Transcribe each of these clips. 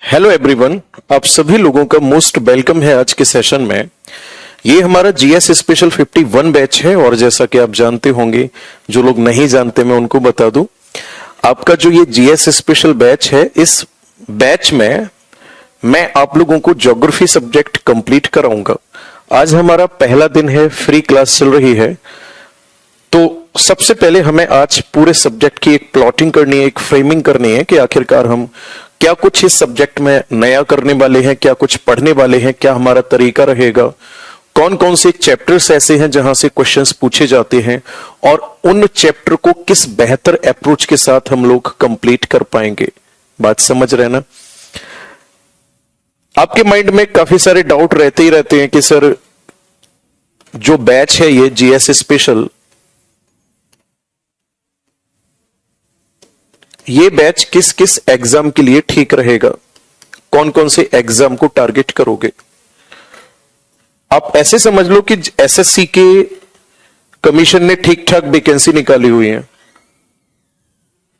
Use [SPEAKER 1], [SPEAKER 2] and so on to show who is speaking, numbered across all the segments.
[SPEAKER 1] Hello everyone, आप सभी लोगों का मोस्ट वेलकम है आज के सेशन में। ये हमारा जीएस स्पेशल 51 बैच है और जैसा कि आप जानते होंगे, जो लोग नहीं जानते मैं उनको बता दूं, आपका जो ये जीएस स्पेशल बैच है, इस बैच में मैं आप लोगों को ज्योग्राफी सब्जेक्ट कंप्लीट कराऊंगा। आज हमारा पहला दिन है, फ्री क्लास चल रही है। तो सबसे पहले हमें आज पूरे सब्जेक्ट की एक प्लॉटिंग करनी है, एक फ्रेमिंग करनी है कि आखिरकार हम क्या कुछ इस सब्जेक्ट में नया करने वाले हैं, क्या कुछ पढ़ने वाले हैं, क्या हमारा तरीका रहेगा, कौन कौन से चैप्टर्स ऐसे हैं जहां से क्वेश्चंस पूछे जाते हैं और उन चैप्टर को किस बेहतर अप्रोच के साथ हम लोग कंप्लीट कर पाएंगे। बात समझ रहे ना? आपके माइंड में काफी सारे डाउट रहते ही रहते हैं कि सर, जो बैच है ये जीएस स्पेशल, ये बैच किस किस एग्जाम के लिए ठीक रहेगा, कौन कौन से एग्जाम को टारगेट करोगे। आप ऐसे समझ लो कि एसएससी के कमीशन ने ठीक ठाक वैकेंसी निकाली हुई है,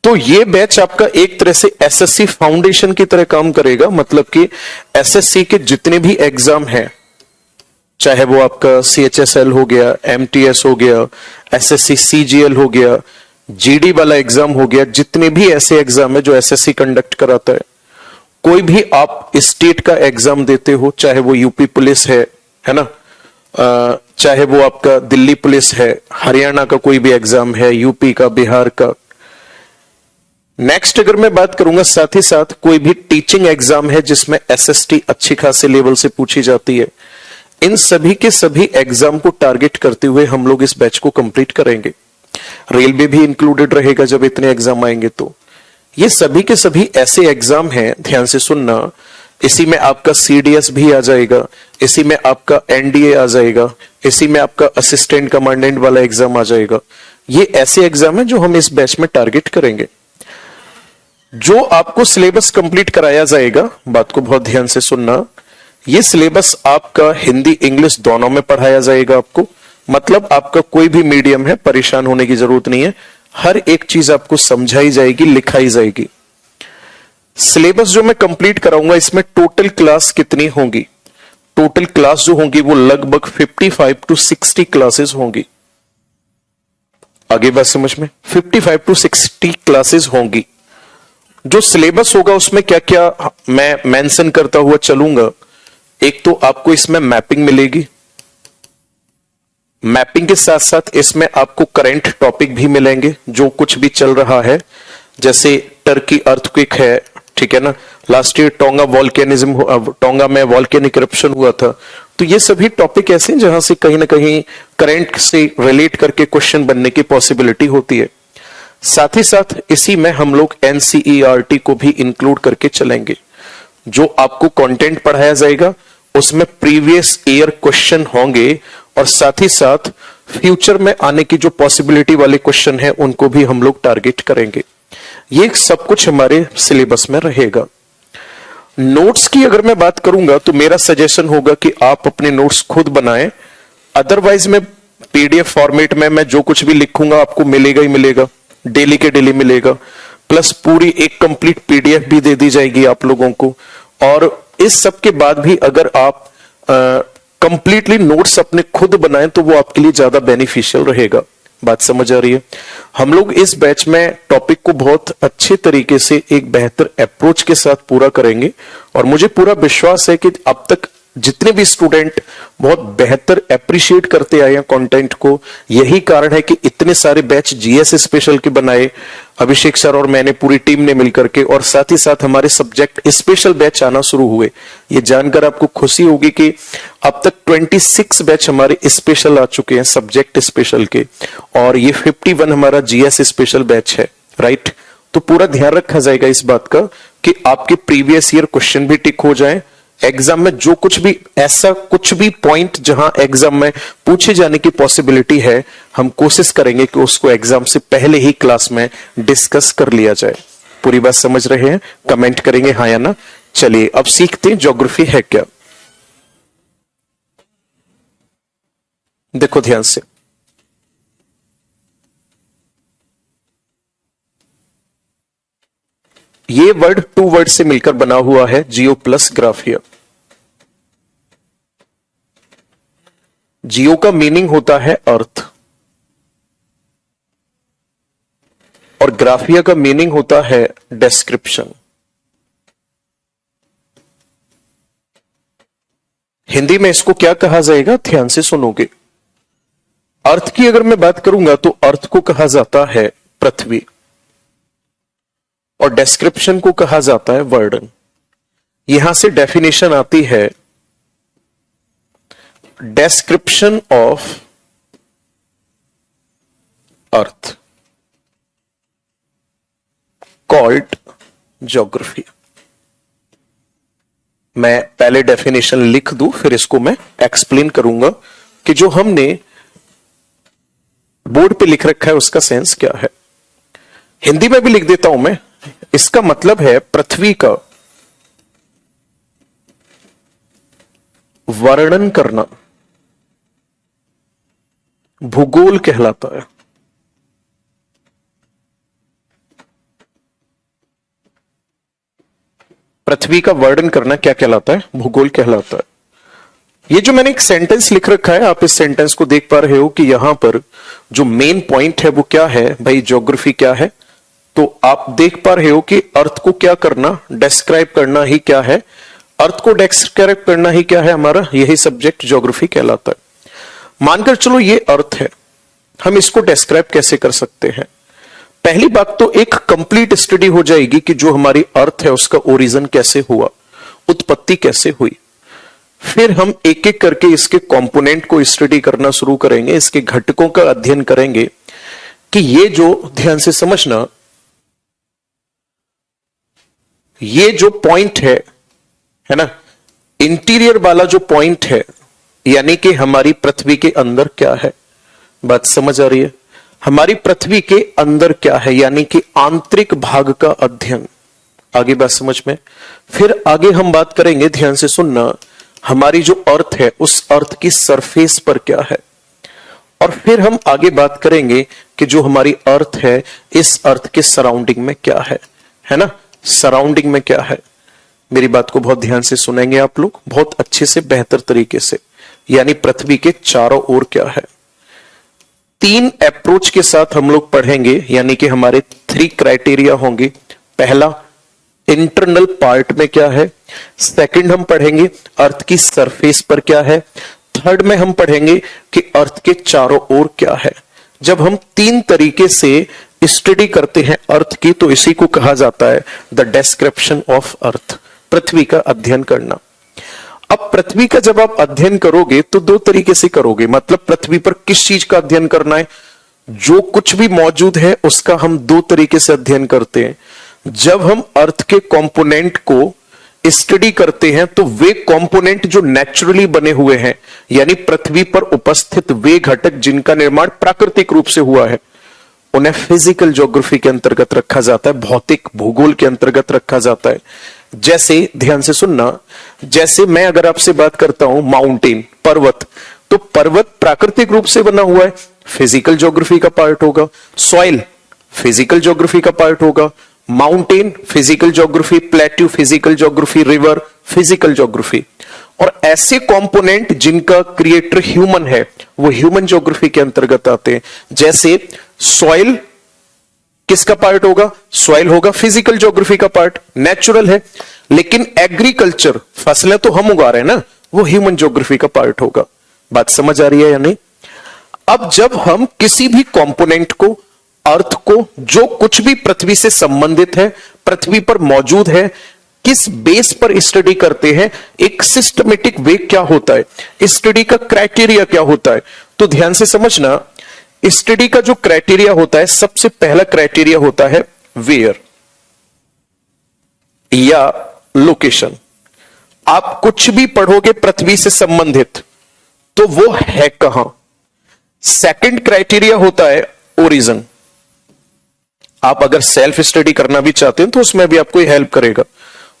[SPEAKER 1] तो ये बैच आपका एक तरह से एसएससी फाउंडेशन की तरह काम करेगा। मतलब कि एसएससी के जितने भी एग्जाम हैं, चाहे वो आपका सीएचएसएल हो गया, एमटीएस हो गया, एसएससी सीजीएल हो गया, जीडी वाला एग्जाम हो गया, जितने भी ऐसे एग्जाम है जो एसएससी कंडक्ट कराता है, कोई भी आप स्टेट का एग्जाम देते हो, चाहे वो यूपी पुलिस है ना, चाहे वो आपका दिल्ली पुलिस है, हरियाणा का कोई भी एग्जाम है, यूपी का, बिहार का। नेक्स्ट अगर मैं बात करूंगा, साथ ही साथ कोई भी टीचिंग एग्जाम है जिसमें एसएसटी अच्छी खासे लेवल से पूछी जाती है, इन सभी के सभी एग्जाम को टारगेट करते हुए हम लोग इस बैच को कंप्लीट करेंगे। रेलवे भी इंक्लूडेड रहेगा जब इतने एग्जाम आएंगे। तो ये सभी के सभी ऐसे एग्जाम हैं, ध्यान से सुनना, इसी में आपका सीडीएस भी आ जाएगा, इसी में आपका एनडीए आ जाएगा, इसी में आपका असिस्टेंट कमांडेंट वाला एग्जाम आ जाएगा। ये ऐसे एग्जाम है जो हम इस बैच में टारगेट करेंगे। जो आपको सिलेबस कंप्लीट कराया जाएगा, बात को बहुत ध्यान से सुनना, ये सिलेबस आपका हिंदी इंग्लिश दोनों में पढ़ाया जाएगा आपको। मतलब आपका कोई भी मीडियम है, परेशान होने की जरूरत नहीं है, हर एक चीज आपको समझाई जाएगी, लिखाई जाएगी। सिलेबस जो मैं कंप्लीट कराऊंगा, इसमें टोटल क्लास कितनी होंगी? टोटल क्लास जो होंगी वो लगभग 55 टू 60 क्लासेस होंगी। आगे बात समझ में? 55 टू 60 क्लासेस होंगी। जो सिलेबस होगा उसमें क्या क्या मैं मेंशन करता हुआ चलूंगा। एक तो आपको इसमें मैपिंग मिलेगी, मैपिंग के साथ साथ इसमें आपको करंट टॉपिक भी मिलेंगे, जो कुछ भी चल रहा है, जैसे टर्की अर्थक्वेक है, ठीक है ना, last year tonga volcanism, tonga में वॉल्केनिक इरप्शन हुआ था। तो ये सभी टॉपिक ऐसे हैं जहां से कहीं ना कहीं करंट से रिलेट करके क्वेश्चन बनने की पॉसिबिलिटी होती है। साथ ही साथ इसी में हम लोग एनसीईआरटी को भी इंक्लूड करके चलेंगे। जो आपको कंटेंट पढ़ाया जाएगा उसमें प्रीवियस ईयर क्वेश्चन होंगे और साथ ही साथ फ्यूचर में आने की जो पॉसिबिलिटी वाले क्वेश्चन है उनको भी हम लोग टारगेट करेंगे। ये सब कुछ हमारे सिलेबस में रहेगा। नोट्स की अगर मैं बात करूंगा तो मेरा सजेशन होगा कि आप अपने नोट्स खुद बनाएं। अदरवाइज में पीडीएफ फॉर्मेट में मैं जो कुछ भी लिखूंगा आपको मिलेगा ही मिलेगा, डेली के डेली मिलेगा। प्लस पूरी एक कंप्लीट पीडीएफ भी दे दी जाएगी आप लोगों को। और इस सब के बाद भी अगर आप कंप्लीटली नोट्स अपने खुद बनाएं तो वो आपके लिए ज्यादा बेनिफिशियल रहेगा। बात समझ आ रही है? हम लोग इस बैच में टॉपिक को बहुत अच्छे तरीके से एक बेहतर अप्रोच के साथ पूरा करेंगे और मुझे पूरा विश्वास है कि अब तक जितने भी स्टूडेंट बहुत बेहतर अप्रिशिएट करते आए हैं कंटेंट को, यही कारण है कि इतने सारे बैच जीएस स्पेशल के बनाए अभिषेक सर और मैंने, पूरी टीम ने मिलकर के, और साथ ही साथ हमारे सब्जेक्ट स्पेशल बैच आना शुरू हुए। ये जानकर आपको खुशी होगी कि अब तक 26 बैच हमारे स्पेशल आ चुके हैं, सब्जेक्ट स्पेशल के, और ये 51 हमारा जीएस स्पेशल बैच है, राइट? तो पूरा ध्यान रखा जाएगा इस बात का कि आपके प्रीवियस ईयर क्वेश्चन भी टिक हो जाए। एग्जाम में जो कुछ भी ऐसा कुछ भी पॉइंट जहां एग्जाम में पूछे जाने की पॉसिबिलिटी है, हम कोशिश करेंगे कि उसको एग्जाम से पहले ही क्लास में डिस्कस कर लिया जाए। पूरी बात समझ रहे हैं? कमेंट करेंगे हाँ या ना। चलिए अब सीखते हैं ज्योग्राफी है क्या। देखो ध्यान से, ये वर्ड 2 वर्ड से मिलकर बना हुआ है, जियो प्लस ग्राफिया। जियो का मीनिंग होता है अर्थ और ग्राफिया का मीनिंग होता है डिस्क्रिप्शन। हिंदी में इसको क्या कहा जाएगा, ध्यान से सुनोगे। अर्थ की अगर मैं बात करूंगा तो अर्थ को कहा जाता है पृथ्वी और डिस्क्रिप्शन को कहा जाता है वर्णन। यहां से डेफिनेशन आती है, description of earth called geography. मैं पहले डेफिनेशन लिख दूं, फिर इसको मैं एक्सप्लेन करूंगा कि जो हमने बोर्ड पे लिख रखा है उसका सेंस क्या है। हिंदी में भी लिख देता हूं मैं। इसका मतलब है पृथ्वी का वर्णन करना भूगोल कहलाता है। पृथ्वी का वर्णन करना क्या कहलाता है, भूगोल कहलाता है। ये जो मैंने एक सेंटेंस लिख रखा है, आप इस सेंटेंस को देख पा रहे हो कि यहां पर जो मेन पॉइंट है वो क्या है भाई, ज्योग्राफी क्या है। तो आप देख पा रहे हो कि अर्थ को क्या करना, डिस्क्राइब करना ही क्या है, अर्थ को डिस्क्राइब करना ही क्या है, हमारा यही सब्जेक्ट ज्योग्राफी कहलाता है। मानकर चलो ये अर्थ है, हम इसको डिस्क्राइब कैसे कर सकते हैं। पहली बात तो एक कंप्लीट स्टडी हो जाएगी कि जो हमारी अर्थ है उसका ओरिजिन कैसे हुआ, उत्पत्ति कैसे हुई। फिर हम एक एक करके इसके कंपोनेंट को स्टडी करना शुरू करेंगे, इसके घटकों का अध्ययन करेंगे कि ये जो, ध्यान से समझना, ये जो पॉइंट है ना, इंटीरियर वाला जो पॉइंट है, यानी कि हमारी पृथ्वी के अंदर क्या है। बात समझ आ रही है, हमारी पृथ्वी के अंदर क्या है, यानी कि आंतरिक भाग का अध्ययन। आगे बात समझ में। फिर आगे हम बात करेंगे, ध्यान से सुनना, हमारी जो अर्थ है उस अर्थ की सरफेस पर क्या है। और फिर हम आगे बात करेंगे कि जो हमारी अर्थ है इस अर्थ के सराउंडिंग में क्या है ना, सराउंडिंग में क्या है। मेरी बात को बहुत ध्यान से सुनेंगे आप लोग, बहुत अच्छे से, बेहतर तरीके से। यानी पृथ्वी के चारों ओर क्या है। 3 अप्रोच के साथ हम लोग पढ़ेंगे, यानी कि हमारे 3 क्राइटेरिया होंगे। पहला, इंटरनल पार्ट में क्या है। सेकंड, हम पढ़ेंगे अर्थ की सरफेस पर क्या है। थर्ड में हम पढ़ेंगे कि अर्थ के चारों ओर क्या है। जब हम 3 तरीके से स्टडी करते हैं अर्थ की, तो इसी को कहा जाता है द डिस्क्रिप्शन ऑफ अर्थ, पृथ्वी का अध्ययन करना। अब पृथ्वी का जब आप अध्ययन करोगे तो 2 तरीके से करोगे, मतलब पृथ्वी पर किस चीज का अध्ययन करना है। जो कुछ भी मौजूद है उसका हम 2 तरीके से अध्ययन करते हैं। जब हम अर्थ के कंपोनेंट को स्टडी करते हैं तो वे कंपोनेंट जो नेचुरली बने हुए हैं, यानी पृथ्वी पर उपस्थित वे घटक जिनका निर्माण प्राकृतिक रूप से हुआ है, उन्हें फिजिकल ज्योग्राफी के अंतर्गत रखा जाता है, भौतिक भूगोल के अंतर्गत रखा जाता है। जैसे, ध्यान से सुनना, जैसे मैं अगर आपसे बात करता हूं माउंटेन, पर्वत, तो पर्वत प्राकृतिक रूप से बना हुआ है, फिजिकल ज्योग्राफी का पार्ट होगा। सॉइल फिजिकल ज्योग्राफी का पार्ट होगा। Mountain physical geography, plateau physical geography, river physical geography. और ऐसे कंपोनेंट जिनका क्रिएटर ह्यूमन है वो ह्यूमन ज्योग्राफी के अंतर्गत आते हैं। जैसे सॉइल किसका पार्ट होगा, सॉइल होगा फिजिकल ज्योग्राफी का पार्ट, नेचुरल है। लेकिन एग्रीकल्चर, फसलें तो हम उगा रहे हैं ना, वो ह्यूमन ज्योग्राफी का पार्ट होगा। बात समझ आ रही है या नहीं। अब जब हम किसी भी कंपोनेंट को, अर्थ को, जो कुछ भी पृथ्वी से संबंधित है, पृथ्वी पर मौजूद है, किस बेस पर स्टडी करते हैं, एक सिस्टमेटिक वे क्या होता है, स्टडी का क्राइटेरिया क्या होता है। तो ध्यान से समझना, स्टडी का जो क्राइटेरिया होता है, सबसे पहला क्राइटेरिया होता है वेयर या लोकेशन। आप कुछ भी पढ़ोगे पृथ्वी से संबंधित तो वो है कहां। सेकंड क्राइटेरिया होता है ओरिजिन। आप अगर सेल्फ स्टडी करना भी चाहते हैं तो उसमें भी आपको हेल्प करेगा।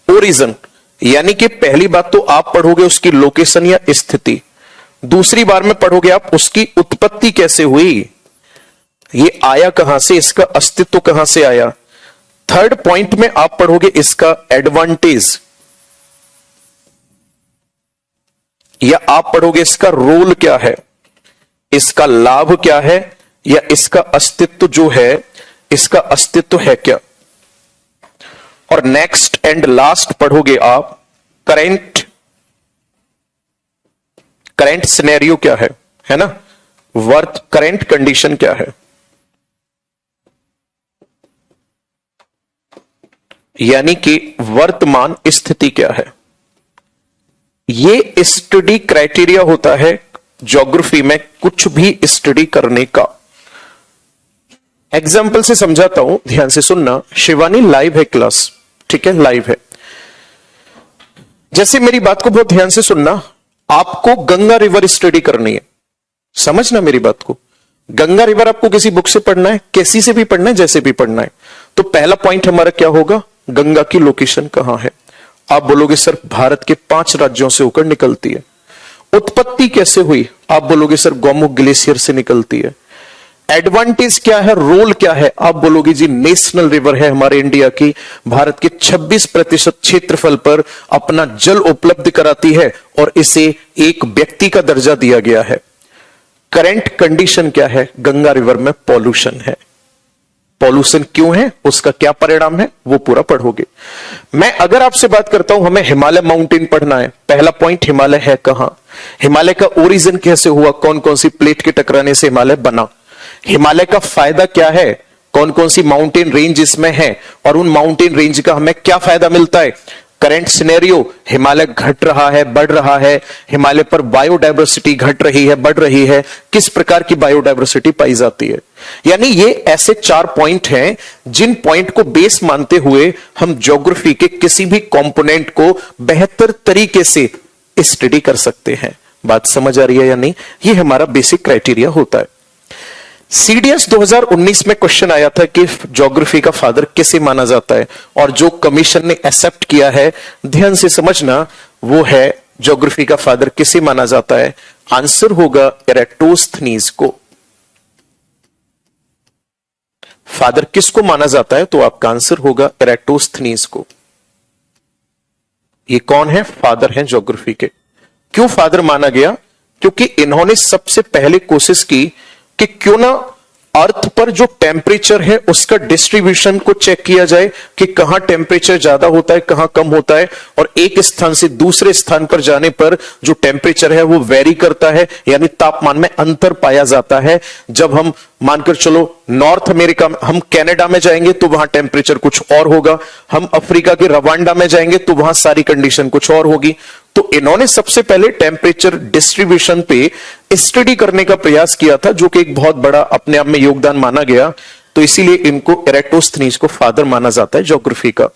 [SPEAKER 1] ओरिजिन यानी कि पहली बात तो आप पढ़ोगे उसकी लोकेशन या स्थिति, दूसरी बार में पढ़ोगे आप उसकी उत्पत्ति कैसे हुई, ये आया कहां से, इसका अस्तित्व कहां से आया। थर्ड पॉइंट में आप पढ़ोगे इसका एडवांटेज, या आप पढ़ोगे इसका रोल क्या है, इसका लाभ क्या है, या इसका अस्तित्व जो है, इसका अस्तित्व है क्या। और नेक्स्ट एंड लास्ट पढ़ोगे आप करंट सिनेरियो क्या है ना, करंट कंडीशन क्या है, यानी कि वर्तमान स्थिति क्या है। ये स्टडी क्राइटेरिया होता है ज्योग्राफी में कुछ भी स्टडी करने का। एग्जाम्पल से समझाता हूं, ध्यान से सुनना। शिवानी लाइव है क्लास, ठीक है, लाइव है। जैसे मेरी बात को बहुत ध्यान से सुनना, आपको गंगा रिवर स्टडी करनी है, समझना मेरी बात को। गंगा रिवर आपको किसी बुक से पढ़ना है, कैसी से भी पढ़ना है, जैसे भी पढ़ना है। तो पहला पॉइंट हमारा क्या होगा, गंगा की लोकेशन कहां है। आप बोलोगे सर भारत के 5 राज्यों से होकर निकलती है। उत्पत्ति कैसे हुई, आप बोलोगे सर गौमुख ग्लेशियर से निकलती है। एडवांटेज क्या है, रोल क्या है, आप बोलोगे जी नेशनल रिवर है हमारे इंडिया की, भारत के 26% क्षेत्रफल पर अपना जल उपलब्ध कराती है और इसे एक व्यक्ति का दर्जा दिया गया है। करंट कंडीशन क्या है, गंगा रिवर में पॉल्यूशन है। पॉल्यूशन क्यों है, उसका क्या परिणाम है, वो पूरा पढ़ोगे। मैं अगर आपसे बात करता हूं हमें हिमालय माउंटेन पढ़ना है, पहला पॉइंट हिमालय है कहां, हिमालय का ओरिजिन कैसे हुआ, कौन कौन सी प्लेट के टकराने से हिमालय बना, हिमालय का फायदा क्या है, कौन कौन सी माउंटेन रेंज इसमें है और उन माउंटेन रेंज का हमें क्या फायदा मिलता है। करंट सिनेरियो, हिमालय घट रहा है, बढ़ रहा है, हिमालय पर बायोडायवर्सिटी घट रही है, बढ़ रही है, किस प्रकार की बायोडायवर्सिटी पाई जाती है। यानी ये ऐसे 4 पॉइंट हैं जिन पॉइंट को बेस मानते हुए हम ज्योग्राफी के किसी भी कंपोनेंट को बेहतर तरीके से स्टडी कर सकते हैं। बात समझ आ रही है या नहीं, ये हमारा बेसिक क्राइटेरिया होता है। सीडीएस 2019 में क्वेश्चन आया था कि ज्योग्राफी का फादर किसे माना जाता है, और जो कमीशन ने एक्सेप्ट किया है, ध्यान से समझना, वो है ज्योग्राफी का फादर किसे माना जाता है। आंसर होगा एराटोस्थनीज को। फादर किसको माना जाता है, तो आपका आंसर होगा एराटोस्थनीज को। ये कौन है, फादर हैं ज्योग्राफी के। क्यों फादर माना गया, क्योंकि इन्होंने सबसे पहले कोशिश की कि क्यों ना अर्थ पर जो टेम्परेचर है उसका डिस्ट्रीब्यूशन को चेक किया जाए कि कहां टेम्परेचर ज्यादा होता है, कहां कम होता है, और एक स्थान से दूसरे स्थान पर जाने पर जो टेम्परेचर है वो वेरी करता है, यानी तापमान में अंतर पाया जाता है। जब हम मानकर चलो नॉर्थ अमेरिका में, हम कनाडा में जाएंगे तो वहां टेम्परेचर कुछ और होगा, हम अफ्रीका के रवांडा में जाएंगे तो वहां सारी कंडीशन कुछ और होगी। तो इन्होंने सबसे पहले टेम्परेचर डिस्ट्रीब्यूशन पे स्टडी करने का प्रयास किया था, जो कि एक बहुत बड़ा अपने आप में योगदान माना गया। तो इसीलिए इनको एराटोस्थनीज को फादर माना जाता है ज्योग्राफी का।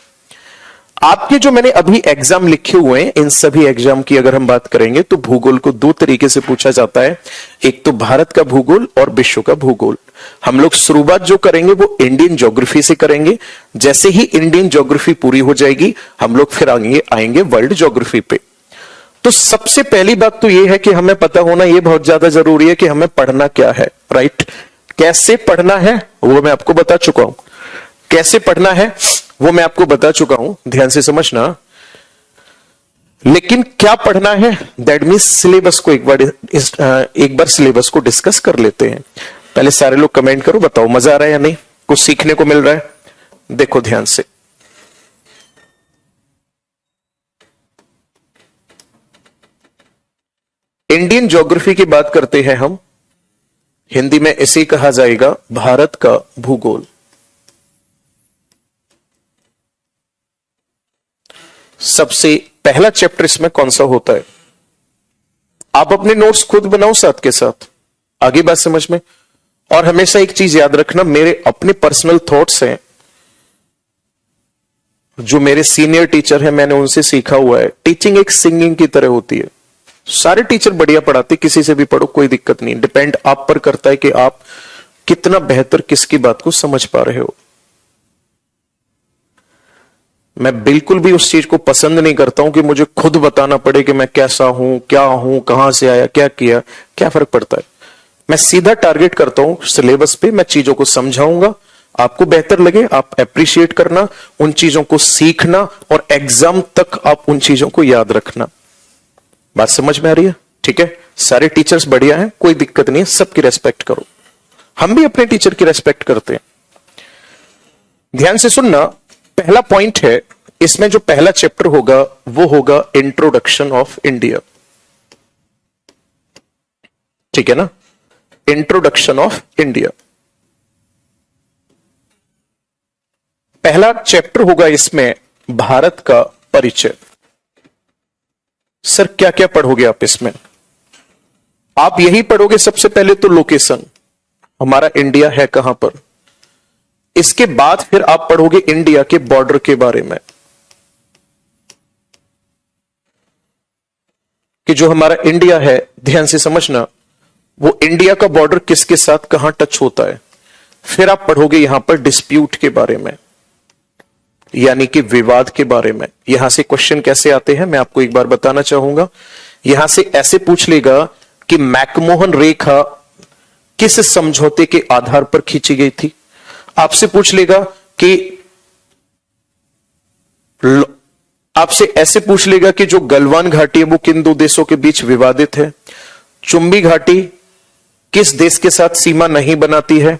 [SPEAKER 1] आपके जो मैंने अभी एग्जाम लिखे हुए हैं, इन सभी एग्जाम की अगर हम बात करेंगे तो भूगोल को 2 तरीके से पूछा जाता है, एक तो भारत का भूगोल और विश्व का भूगोल। हम लोग शुरुआत जो करेंगे वो इंडियन ज्योग्राफी से करेंगे। जैसे ही इंडियन ज्योग्राफी पूरी हो जाएगी हम लोग फिर आएंगे वर्ल्ड ज्योग्राफी पे। तो सबसे पहली बात तो यह है कि हमें पता होना यह बहुत ज्यादा जरूरी है कि हमें पढ़ना क्या है, राइट। कैसे पढ़ना है वो मैं आपको बता चुका हूं, कैसे पढ़ना है वो मैं आपको बता चुका हूं, ध्यान से समझना। लेकिन क्या पढ़ना है, दैट मीन्स सिलेबस को एक बार सिलेबस को डिस्कस कर लेते हैं। पहले सारे लोग कमेंट करो, बताओ मजा आ रहा है या नहीं, कुछ सीखने को मिल रहा है। देखो ध्यान से, इंडियन ज्योग्राफी की बात करते हैं हम, हिंदी में इसे कहा जाएगा भारत का भूगोल। सबसे पहला चैप्टर इसमें कौन सा होता है, आप अपने नोट्स खुद बनाओ साथ के साथ, आगे बात समझ में। और हमेशा एक चीज याद रखना, मेरे अपने पर्सनल थॉट्स हैं, जो मेरे सीनियर टीचर हैं मैंने उनसे सीखा हुआ है। टीचिंग एक सिंगिंग की तरह होती है, सारे टीचर बढ़िया पढ़ाते, किसी से भी पढ़ो कोई दिक्कत नहीं, डिपेंड आप पर करता है कि आप कितना बेहतर किसकी बात को समझ पा रहे हो। मैं बिल्कुल भी उस चीज को पसंद नहीं करता हूं कि मुझे खुद बताना पड़े कि मैं कैसा हूं, क्या हूं, कहां से आया, क्या किया, क्या फर्क पड़ता है। मैं सीधा टारगेट करता हूं सिलेबस पे, मैं चीजों को समझाऊंगा, आपको बेहतर लगे आप अप्रिशिएट करना, उन चीजों को सीखना और एग्जाम तक आप उन चीजों को याद रखना। बात समझ में आ रही है? ठीक है, सारे टीचर्स बढ़िया हैं, कोई दिक्कत नहीं है, सबकी रेस्पेक्ट करो, हम भी अपने टीचर की रेस्पेक्ट करते हैं। ध्यान से सुनना, पहला पॉइंट है इसमें, जो पहला चैप्टर होगा वो होगा इंट्रोडक्शन ऑफ इंडिया। ठीक है ना, इंट्रोडक्शन ऑफ इंडिया पहला चैप्टर होगा। इसमें भारत का परिचय। सर क्या क्या पढ़ोगे आप इसमें? आप यही पढ़ोगे सबसे पहले तो लोकेशन, हमारा इंडिया है कहां पर। इसके बाद फिर आप पढ़ोगे इंडिया के बॉर्डर के बारे में, कि जो हमारा इंडिया है, ध्यान से समझना, वो इंडिया का बॉर्डर किसके साथ कहां टच होता है। फिर आप पढ़ोगे यहां पर डिस्प्यूट के बारे में, यानी कि विवाद के बारे में। यहां से क्वेश्चन कैसे आते हैं मैं आपको एक बार बताना चाहूंगा। यहां से ऐसे पूछ लेगा कि मैकमोहन रेखा किस समझौते के आधार पर खींची गई थी। आपसे पूछ लेगा कि आपसे ऐसे पूछ लेगा कि जो गलवान घाटी है वो किन दो देशों के बीच विवादित है। चुंबी घाटी किस देश के साथ सीमा नहीं बनाती है।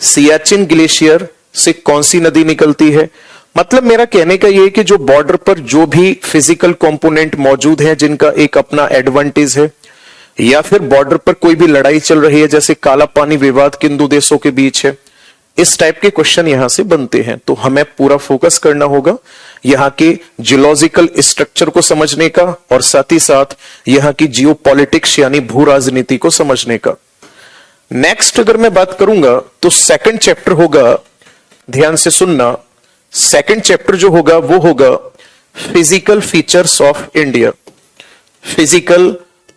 [SPEAKER 1] सियाचिन ग्लेशियर से कौन सी नदी निकलती है। मतलब मेरा कहने का यह है कि जो बॉर्डर पर जो भी फिजिकल कंपोनेंट मौजूद है जिनका एक अपना एडवांटेज है, या फिर बॉर्डर पर कोई भी लड़ाई चल रही है, जैसे काला पानी विवाद किन दो देशों के बीच है, इस टाइप के क्वेश्चन यहां से बनते हैं। तो हमें पूरा फोकस करना होगा यहां के जियोलॉजिकल स्ट्रक्चर को समझने का, और साथ ही साथ यहां की जियोपॉलिटिक्स यानी भू राजनीति को समझने का। नेक्स्ट अगर मैं बात करूंगा तो सेकंड चैप्टर होगा, ध्यान से सुनना, सेकंड चैप्टर जो होगा वो होगा physical features of India. Physical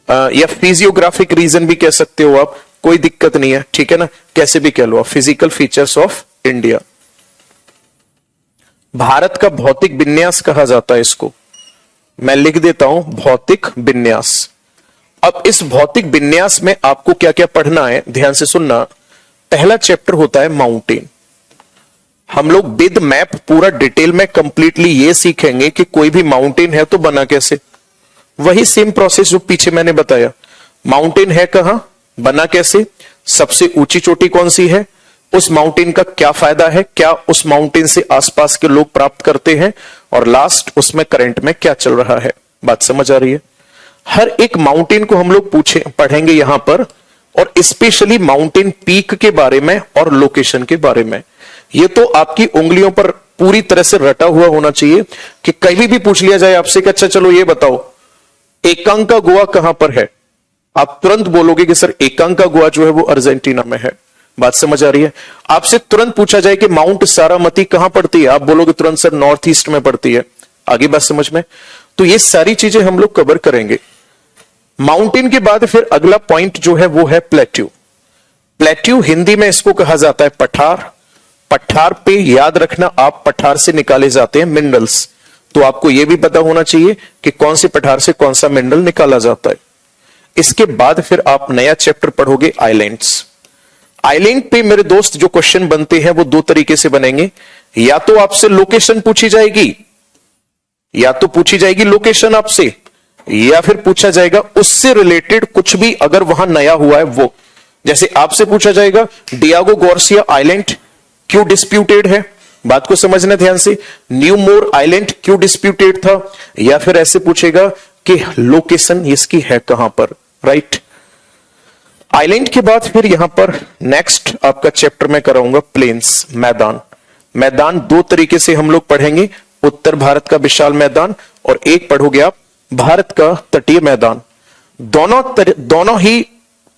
[SPEAKER 1] या फिजियोग्राफिक रीजन भी कह सकते हो आप, कोई दिक्कत नहीं है, ठीक है ना, कैसे भी कह लो आप। Physical features of India, Bharat का भौतिक विन्यास कहा जाता है इसको, मैं लिख देता हूं भौतिक विन्यास। अब इस भौतिक विन्यास में आपको क्या क्या पढ़ना है, ध्यान से सुनना। पहला चैप्टर होता है माउंटेन। हम लोग विद मैप पूरा डिटेल में कंप्लीटली ये सीखेंगे कि कोई भी माउंटेन है तो बना कैसे। वही सेम प्रोसेस जो पीछे मैंने बताया, माउंटेन है कहां, बना कैसे, सबसे ऊंची चोटी कौन सी है, उस माउंटेन का क्या फायदा है, क्या उस माउंटेन से आसपास के लोग प्राप्त करते हैं, और लास्ट उसमें करंट में क्या चल रहा है। बात समझ आ रही है? हर एक माउंटेन को हम लोग पढ़ेंगे यहां पर, और स्पेशली माउंटेन पीक के बारे में और लोकेशन के बारे में। ये तो आपकी उंगलियों पर पूरी तरह से रटा हुआ होना चाहिए कि कहीं भी पूछ लिया जाए आपसे कि अच्छा चलो ये बताओ एकांका गुआ कहां पर है, आप तुरंत बोलोगे कि सर एकांका गुआ जो है वो अर्जेंटीना में है। बात समझ आ रही है? आपसे तुरंत पूछा जाए कि माउंट सारामती कहां पड़ती है, आप बोलोगे तुरंत सर नॉर्थ ईस्ट में पड़ती है। आगे बात समझ में? तो ये सारी चीजें हम लोग कवर करेंगे। माउंटेन के बाद फिर अगला पॉइंट जो है वो है प्लेट्यू। प्लेट्यू हिंदी में इसको कहा जाता है पठार। पठार पे याद रखना आप, पठार से निकाले जाते हैं मिनरल्स, तो आपको यह भी पता होना चाहिए कि कौन से पठार से कौन सा मिनरल निकाला जाता है। इसके बाद फिर आप नया चैप्टर पढ़ोगे आइलैंड्स। आइलैंड पे मेरे दोस्त जो क्वेश्चन बनते हैं वो दो तरीके से बनेंगे, या तो आपसे लोकेशन पूछी जाएगी, या तो पूछी जाएगी लोकेशन आपसे, या फिर पूछा जाएगा उससे रिलेटेड कुछ भी अगर वहां नया हुआ है वो। जैसे आपसे पूछा जाएगा डियागो गार्सिया आइलैंड क्यों डिस्प्यूटेड है, बात को समझना ध्यान से। न्यू मोर आइलैंड क्यों डिस्प्यूटेड था, या फिर ऐसे पूछेगा कि लोकेशन इसकी है कहां पर, राइट। आइलैंड के बाद फिर यहां पर नेक्स्ट आपका चैप्टर में कराऊंगा प्लेन्स, मैदान। मैदान दो तरीके से हम लोग पढ़ेंगे, उत्तर भारत का विशाल मैदान और एक पढ़ोगे आप भारत का तटीय मैदान। दोनों ही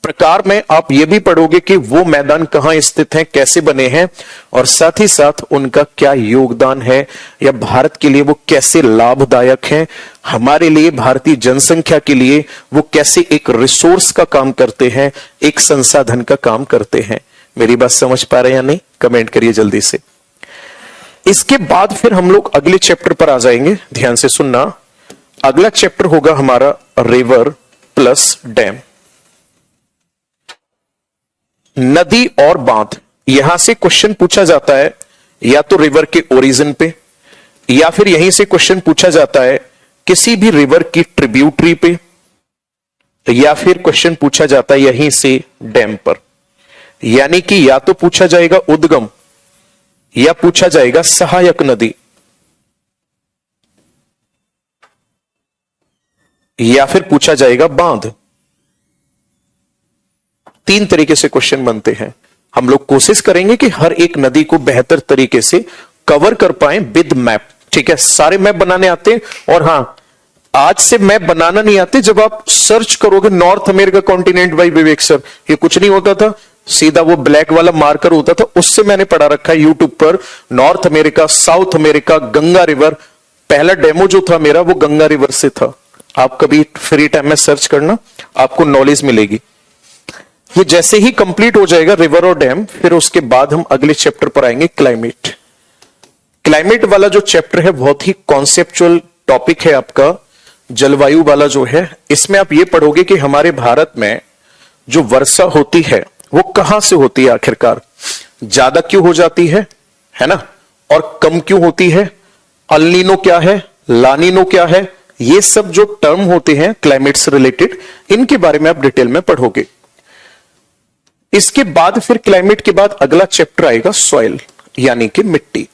[SPEAKER 1] प्रकार में आप ये भी पढ़ोगे कि वो मैदान कहां स्थित हैं, कैसे बने हैं, और साथ ही साथ उनका क्या योगदान है, या भारत के लिए वो कैसे लाभदायक हैं, हमारे लिए भारतीय जनसंख्या के लिए वो कैसे एक रिसोर्स का काम करते हैं, एक संसाधन का काम करते हैं। मेरी बात समझ पा रहे हैं या नहीं, कमेंट करिए जल्दी से। इसके बाद फिर हम लोग अगले चैप्टर पर आ जाएंगे, ध्यान से सुनना। अगला चैप्टर होगा हमारा रिवर प्लस डैम, नदी और बांध। यहां से क्वेश्चन पूछा जाता है या तो रिवर के ओरिजिन पे, या फिर यहीं से क्वेश्चन पूछा जाता है किसी भी रिवर की ट्रिब्यूटरी पे, या फिर क्वेश्चन पूछा जाता है यहीं से डैम पर। यानी कि या तो पूछा जाएगा उद्गम, या पूछा जाएगा सहायक नदी, या फिर पूछा जाएगा बांध। तीन तरीके से क्वेश्चन बनते हैं। हम लोग कोशिश करेंगे कि हर एक नदी को बेहतर तरीके से कवर कर पाए विद मैप। ठीक है, सारे मैप बनाने आते हैं, और हां, आज से मैप बनाना नहीं आते। जब आप सर्च करोगे north America continent by Vivek sir, ये कुछ नहीं होता था, सीधा वो ब्लैक वाला मार्कर होता था, उससे मैंने पढ़ा रखा है यूट्यूब पर। North America, south America, Ganga river. पहला डेमो जो था मेरा वो गंगा रिवर से था। आप कभी फ्री टाइम में सर्च करना, आपको नॉलेज मिलेगी। ये जैसे ही कंप्लीट हो जाएगा रिवर और डैम, फिर उसके बाद हम अगले चैप्टर पर आएंगे, क्लाइमेट। क्लाइमेट वाला जो चैप्टर है बहुत ही कॉन्सेप्चुअल टॉपिक है आपका, जलवायु वाला जो है। इसमें आप ये पढ़ोगे कि हमारे भारत में जो वर्षा होती है वो कहां से होती है, आखिरकार ज्यादा क्यों हो जाती है ना, और कम क्यों होती है, अल्नीनो क्या है, लानीनो क्या है, ये सब जो टर्म होते हैं क्लाइमेट से रिलेटेड, इनके बारे में आप डिटेल में पढ़ोगे। इसके बाद फिर क्लाइमेट के बाद अगला चैप्टर आएगा सॉइल, यानी कि मिट्टी।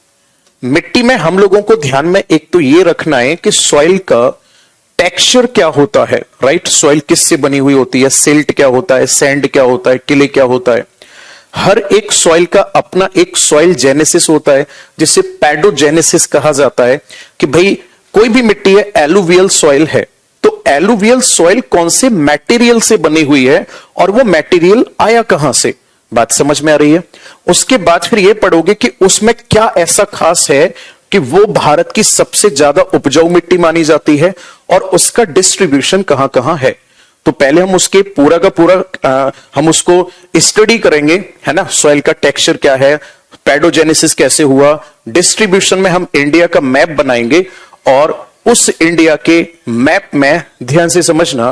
[SPEAKER 1] मिट्टी में हम लोगों को ध्यान में एक तो ये रखना है कि सॉइल का टेक्सचर क्या होता है, राइट। सॉइल किससे बनी हुई होती है, सिल्ट क्या होता है, सैंड क्या होता है, क्ले क्या होता है। हर एक सॉइल का अपना एक सॉइल जेनेसिस होता है, जिसे पैडोजेनेसिस कहा जाता है। कि भाई कोई भी मिट्टी है, एलुवियल सॉइल है, तो एलुवियल सॉइल कौन से मटेरियल से बनी हुई है, और वो मटेरियल आया कहां से। बात समझ में आ रही है। उसके बाद फिर ये पढ़ोगे कि उसमें क्या ऐसा खास है कि वो भारत की सबसे ज्यादा उपजाऊ मिट्टी मानी जाती है, और उसका डिस्ट्रीब्यूशन कहां कहां है। तो पहले हम उसके पूरा का पूरा हम उसको स्टडी करेंगे, है ना। सॉइल का टेक्सचर क्या है, पैडोजेनेसिस कैसे हुआ, डिस्ट्रीब्यूशन में हम इंडिया का मैप बनाएंगे, और उस इंडिया के मैप में ध्यान से समझना,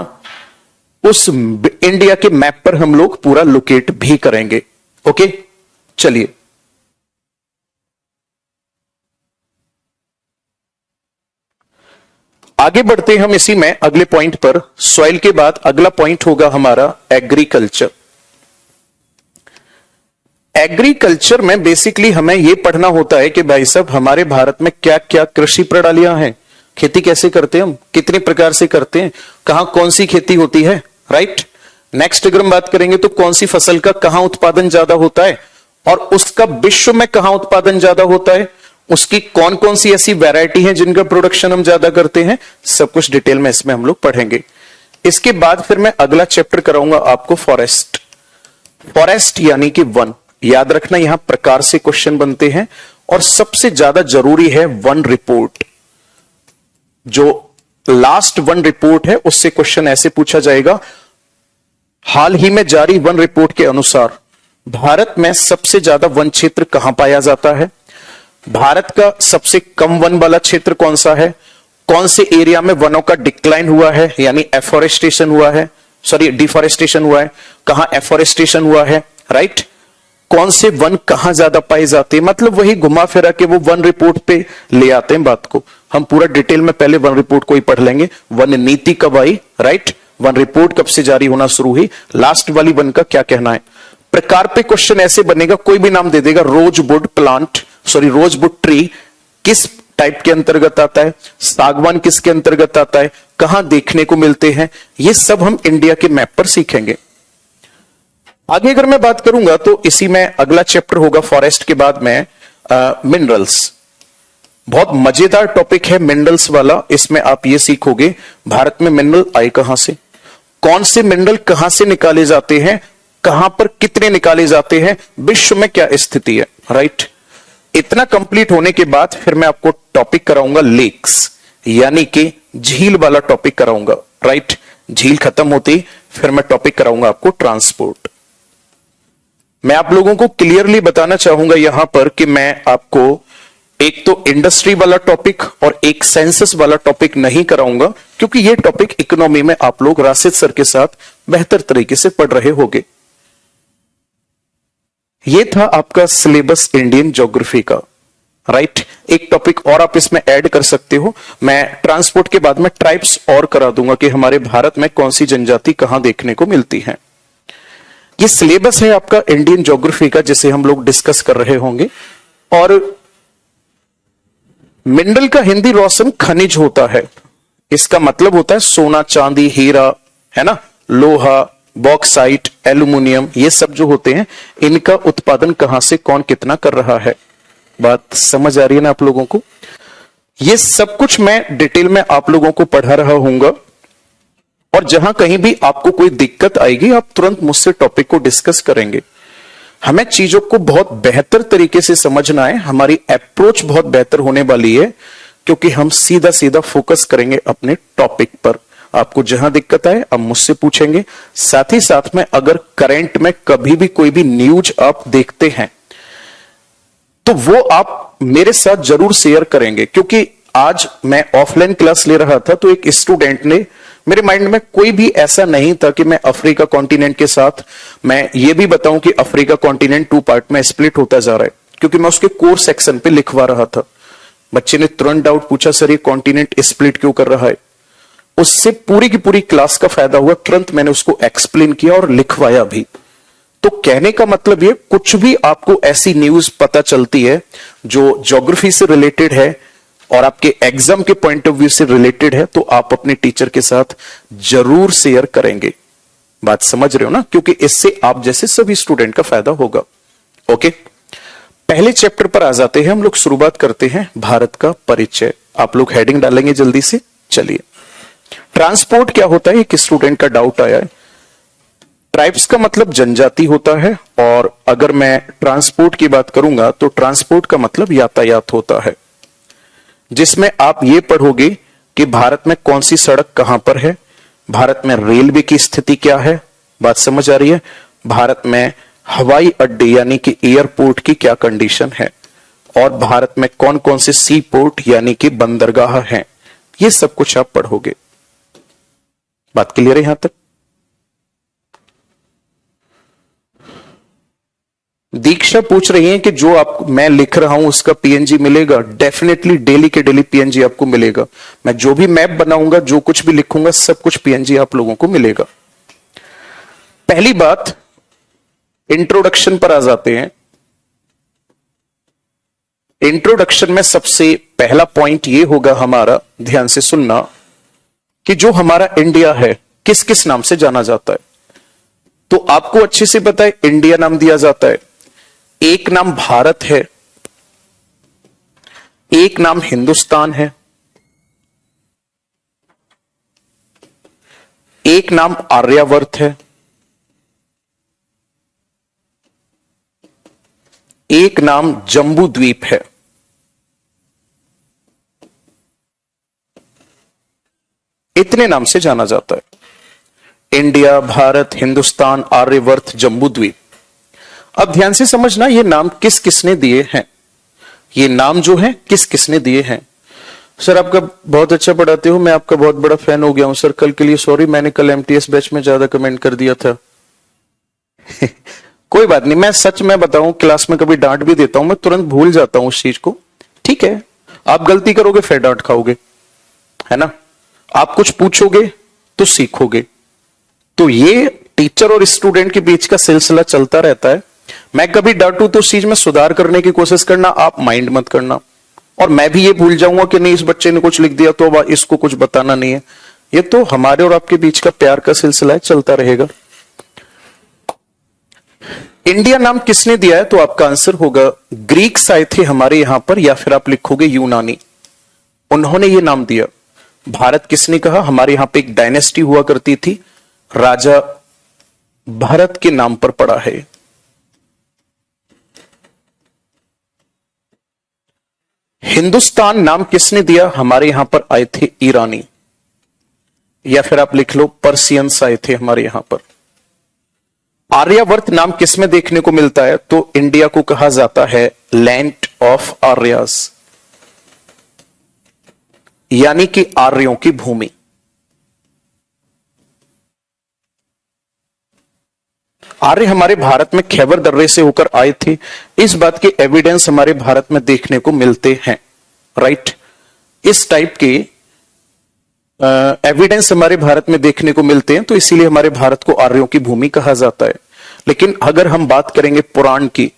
[SPEAKER 1] उस इंडिया के मैप पर हम लोग पूरा लोकेट भी करेंगे। ओके, चलिए आगे बढ़ते हैं हम इसी में अगले पॉइंट पर। सॉइल के बाद अगला पॉइंट होगा हमारा एग्रीकल्चर। एग्रीकल्चर में बेसिकली हमें यह पढ़ना होता है कि भाई साहब हमारे भारत में क्या क्या कृषि प्रणालियां हैं, खेती कैसे करते हैं हम, कितने प्रकार से करते हैं, कहां कौन सी खेती होती है, राइट। नेक्स्ट अगर हम बात करेंगे तो कौन सी फसल का कहां उत्पादन ज्यादा होता है, और उसका विश्व में कहां उत्पादन ज्यादा होता है, उसकी कौन कौन सी ऐसी वैरायटी है जिनका प्रोडक्शन हम ज्यादा करते हैं, सब कुछ डिटेल में इसमें हम लोग पढ़ेंगे। इसके बाद फिर मैं अगला चैप्टर कराऊंगा आपको फॉरेस्ट। फॉरेस्ट यानी कि वन। याद रखना यहां प्रकार से क्वेश्चन बनते हैं, और सबसे ज्यादा जरूरी है वन रिपोर्ट। जो लास्ट वन रिपोर्ट है उससे क्वेश्चन ऐसे पूछा जाएगा, हाल ही में जारी वन रिपोर्ट के अनुसार भारत में सबसे ज्यादा वन क्षेत्र कहां पाया जाता है, भारत का सबसे कम वन वाला क्षेत्र कौन सा है, कौन से एरिया में वनों का डिक्लाइन हुआ है यानी एफोरेस्टेशन हुआ है, सॉरी डिफोरेस्टेशन हुआ है, कहां एफोरेस्टेशन हुआ है, राइट। कौन से वन कहां ज्यादा पाए जाते हैं, मतलब वही घुमा फिरा के वो वन रिपोर्ट पे ले आते हैं बात को। हम पूरा डिटेल में पहले वन रिपोर्ट को ही पढ़ लेंगे, वन नीति कब आई, राइट, वन रिपोर्ट कब से जारी होना शुरू हुई, लास्ट वाली वन का क्या कहना है। प्रकार पे क्वेश्चन ऐसे बनेगा, कोई भी नाम दे देगा, rosewood plant, sorry rosewood tree किस टाइप के अंतर्गत आता है, सागवान किसके अंतर्गत आता है, कहां देखने को मिलते हैं, ये सब हम इंडिया के मैप पर सीखेंगे। आगे अगर मैं बात करूंगा तो इसी में अगला चैप्टर होगा फॉरेस्ट के बाद में मिनरल्स। बहुत मजेदार टॉपिक है मिनरल्स वाला। इसमें आप ये सीखोगे भारत में मिनरल आए कहां से, कौन से मिनरल कहां से निकाले जाते हैं, कहां पर कितने निकाले जाते हैं, विश्व में क्या स्थिति है, राइट। इतना कंप्लीट होने के बाद फिर मैं आपको टॉपिक कराऊंगा लेक्स, यानी कि झील वाला टॉपिक कराऊंगा, राइट। झील खत्म होती फिर मैं टॉपिक कराऊंगा आपको ट्रांसपोर्ट। मैं आप लोगों को क्लियरली बताना चाहूंगा यहां पर कि मैं आपको एक तो इंडस्ट्री वाला टॉपिक और एक सेंसस वाला टॉपिक नहीं कराऊंगा, क्योंकि ये टॉपिक इकोनॉमी में आप लोग राशिद सर के साथ बेहतर तरीके से पढ़ रहे होंगे। ये था आपका सिलेबस इंडियन ज्योग्राफी का, राइट। एक टॉपिक और आप इसमें ऐड कर सकते हो। मैं ट्रांसपोर्ट के बाद में ट्राइब्स और करा दूंगा कि हमारे भारत में कौन सी जनजाति कहां देखने को मिलती है। ये सिलेबस है आपका इंडियन ज्योग्राफी का, जिसे हम लोग डिस्कस कर रहे होंगे। और मिनरल का हिंदी रोशन खनिज होता है। इसका मतलब होता है सोना, चांदी, हीरा, है ना, लोहा, बॉक्साइट, एल्यूमिनियम, ये सब जो होते हैं, इनका उत्पादन कहां से कौन कितना कर रहा है। बात समझ आ रही है ना आप लोगों को? ये सब कुछ मैं डिटेल में आप लोगों को पढ़ा रहा हूंगा। और जहां कहीं भी आपको कोई दिक्कत आएगी, आप तुरंत मुझसे टॉपिक को डिस्कस करेंगे। हमें चीजों को बहुत बेहतर तरीके से समझना है, हमारी अप्रोच बहुत बेहतर होने वाली है, क्योंकि हम सीधा सीधा फोकस करेंगे अपने टॉपिक पर। आपको जहां दिक्कत आए आप मुझसे पूछेंगे। साथ ही साथ में अगर करंट में कभी भी कोई भी न्यूज आप देखते हैं तो वो आप मेरे साथ जरूर शेयर करेंगे। क्योंकि आज मैं ऑफलाइन क्लास ले रहा था तो एक स्टूडेंट ने, मेरे माइंड में कोई भी ऐसा नहीं था कि मैं अफ्रीका कॉन्टिनेंट के साथ मैं ये भी बताऊं कि अफ्रीका कॉन्टिनेंट 2 पार्ट में स्प्लिट होता जा रहा है, क्योंकि मैं उसके कोर सेक्शन पे लिखवा रहा था। बच्चे ने तुरंत डाउट पूछा, सर ये कॉन्टिनेंट स्प्लिट क्यों कर रहा है। उससे पूरी की पूरी क्लास का फायदा हुआ, तुरंत मैंने उसको एक्सप्लेन किया और लिखवाया भी। तो कहने का मतलब ये, कुछ भी आपको ऐसी न्यूज पता चलती है जो ज्योग्राफी से रिलेटेड है और आपके एग्जाम के पॉइंट ऑफ व्यू से रिलेटेड है, तो आप अपने टीचर के साथ जरूर शेयर करेंगे। बात समझ रहे हो ना? क्योंकि इससे आप जैसे सभी स्टूडेंट का फायदा होगा। ओके, पहले चैप्टर पर आ जाते हैं हम लोग। शुरुआत करते हैं भारत का परिचय। आप लोग हेडिंग डालेंगे जल्दी से। चलिए, ट्रांसपोर्ट क्या होता है, एक स्टूडेंट का डाउट आया है। ट्राइब्स का मतलब जनजाति होता है, और अगर मैं ट्रांसपोर्ट की बात करूंगा तो ट्रांसपोर्ट का मतलब यातायात होता है, जिसमें आप ये पढ़ोगे कि भारत में कौन सी सड़क कहां पर है, भारत में रेलवे की स्थिति क्या है। बात समझ आ रही है? भारत में हवाई अड्डे यानी कि एयरपोर्ट की क्या कंडीशन है, और भारत में कौन कौन से सी पोर्ट यानी कि बंदरगाह हैं। ये सब कुछ आप पढ़ोगे। बात क्लियर है यहां तक? दीक्षा पूछ रही है कि जो आप मैं लिख रहा हूं उसका पीएनजी मिलेगा। डेफिनेटली डेली के डेली पीएनजी आपको मिलेगा। मैं जो भी मैप बनाऊंगा, जो कुछ भी लिखूंगा, सब कुछ पीएनजी आप लोगों को मिलेगा। पहली बात, इंट्रोडक्शन पर आ जाते हैं। इंट्रोडक्शन में सबसे पहला पॉइंट ये होगा हमारा, ध्यान से सुनना, कि जो हमारा इंडिया है किस किस नाम से जाना जाता है। तो आपको अच्छे से पता है इंडिया नाम दिया जाता है, एक नाम भारत है, एक नाम हिंदुस्तान है, एक नाम आर्यावर्त है, एक नाम जम्बू द्वीप है। इतने नाम से जाना जाता है इंडिया, भारत, हिंदुस्तान, आर्यवर्त, जम्बू द्वीप। अब ध्यान से समझना, ये नाम किस किसने दिए हैं। ये नाम जो है किस किसने दिए हैं। सर आपका बहुत अच्छा पढ़ाते हो, मैं आपका बहुत बड़ा फैन हो गया हूं सर। कल के लिए सॉरी, मैंने कल एमटीएस बैच में ज्यादा कमेंट कर दिया था। कोई बात नहीं, मैं सच में बताऊं, क्लास में कभी डांट भी देता हूं, मैं तुरंत भूल जाता हूं उस चीज को। ठीक है, आप गलती करोगे फिर डांट खाओगे, है ना। आप कुछ पूछोगे तो सीखोगे। तो ये टीचर और स्टूडेंट के बीच का सिलसिला चलता रहता है। मैं कभी डांटू तो उस चीज में सुधार करने की कोशिश करना, आप माइंड मत करना। और मैं भी ये भूल जाऊंगा कि नहीं इस बच्चे ने कुछ लिख दिया तो अब इसको कुछ बताना नहीं है। ये तो हमारे और आपके बीच का प्यार का सिलसिला है, चलता रहेगा। इंडिया नाम किसने दिया है, तो आपका आंसर होगा ग्रीक्स आए थे हमारे यहां पर, या फिर आप लिखोगे यूनानी। उन्होंने ये नाम दिया। भारत किसने कहा, हमारे यहां पे एक डायनेस्टी हुआ करती थी, राजा भरत के नाम पर पड़ा है। हिंदुस्तान नाम किसने दिया, हमारे यहां पर आए थे ईरानी, या फिर आप लिख लो पर्सियंस आए थे हमारे यहां पर। आर्यावर्त नाम किसमें देखने को मिलता है, तो इंडिया को कहा जाता है लैंड ऑफ आर्यस, यानी कि आर्यों की भूमि। आर्य हमारे भारत में खैबर दर्रे से होकर आए थे, इस बात के एविडेंस हमारे भारत में देखने को मिलते हैं। राइट, इस टाइप के एविडेंस हमारे भारत में देखने को मिलते हैं, तो इसीलिए हमारे भारत को आर्यों की भूमि कहा जाता है। लेकिन अगर हम बात करेंगे पुराण की,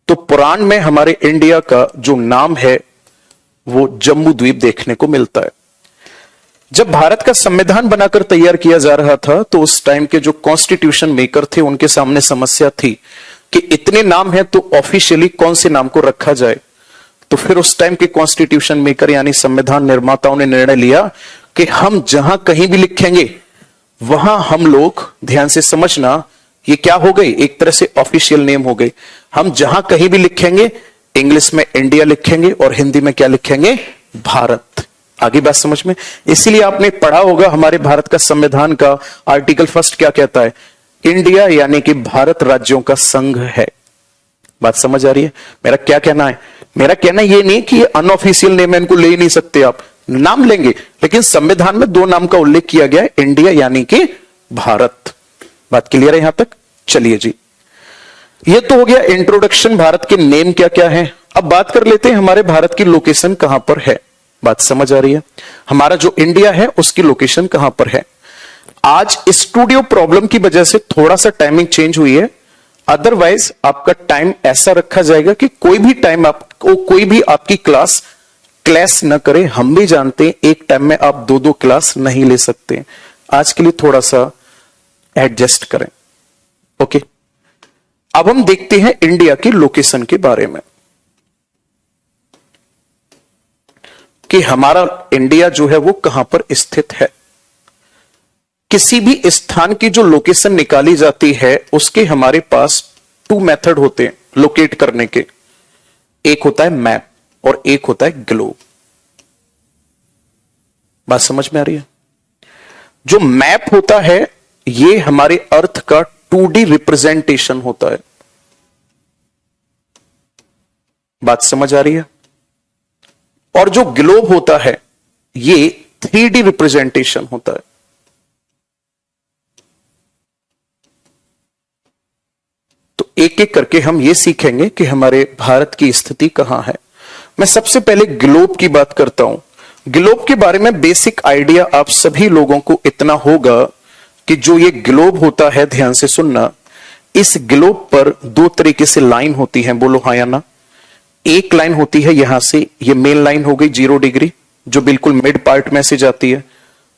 [SPEAKER 1] तो पुराण में हमारे इंडिया का जो नाम है वो जम्बू द्वीप देखने को मिलता है। जब भारत का संविधान बनाकर तैयार किया जा रहा था, तो उस टाइम के जो कॉन्स्टिट्यूशन मेकर थे उनके सामने समस्या थी कि इतने नाम हैं तो ऑफिशियली कौन से नाम को रखा जाए। तो फिर उस टाइम के कॉन्स्टिट्यूशन मेकर यानी संविधान निर्माताओं ने निर्णय लिया कि हम जहां कहीं भी लिखेंगे वहां हम लोग, ध्यान से समझना, ये क्या हो गई, एक तरह से ऑफिशियल नेम हो गई। हम जहां कहीं भी लिखेंगे इंग्लिश में इंडिया लिखेंगे और हिंदी में क्या लिखेंगे, भारत। आगे बात समझ में? इसीलिए आपने पढ़ा होगा हमारे भारत का संविधान का आर्टिकल फर्स्ट क्या कहता है, इंडिया यानी कि भारत राज्यों का संघ है। बात समझ आ रही है? मेरा क्या कहना है, मेरा कहना ये नहीं कि ये अनऑफिशियल नेम है, इनको ले ही नहीं सकते, आप नाम लेंगे, लेकिन संविधान में दो नाम का उल्लेख किया गया है, इंडिया यानी कि भारत। बात क्लियर है यहां तक? चलिए जी, ये तो हो गया इंट्रोडक्शन, भारत के नेम क्या क्या है। अब बात कर लेते हैं हमारे भारत की लोकेशन कहां पर है। बात समझ आ रही है? हमारा जो इंडिया है उसकी लोकेशन कहां पर है। आज स्टूडियो प्रॉब्लम की वजह से थोड़ा सा टाइमिंग चेंज हुई है, अदरवाइज आपका टाइम ऐसा रखा जाएगा कि कोई भी टाइम आपको, कोई भी आपकी क्लास न करे। हम भी जानते हैं एक टाइम में आप दो दो क्लास नहीं ले सकते, आज के लिए थोड़ा सा एडजस्ट करें। ओके, अब हम देखते हैं इंडिया की लोकेशन के बारे में कि हमारा इंडिया जो है वो कहां पर स्थित है। किसी भी स्थान की जो लोकेशन निकाली जाती है उसके हमारे पास टू मेथड होते हैं लोकेट करने के, एक होता है मैप और एक होता है ग्लोब। बात समझ में आ रही है? जो मैप होता है ये हमारे अर्थ का 2D रिप्रेजेंटेशन होता है। बात समझ आ रही है? और जो ग्लोब होता है ये 3D रिप्रेजेंटेशन होता है। तो एक एक करके हम ये सीखेंगे कि हमारे भारत की स्थिति कहां है। मैं सबसे पहले ग्लोब की बात करता हूं। ग्लोब के बारे में बेसिक आइडिया आप सभी लोगों को इतना होगा कि जो ये ग्लोब होता है, ध्यान से सुनना, इस ग्लोब पर दो तरीके से लाइन होती है, बोलो हाँ या ना। एक लाइन होती है यहां से, ये मेन लाइन हो गई 0 डिग्री जो बिल्कुल मिड पार्ट में से जाती है,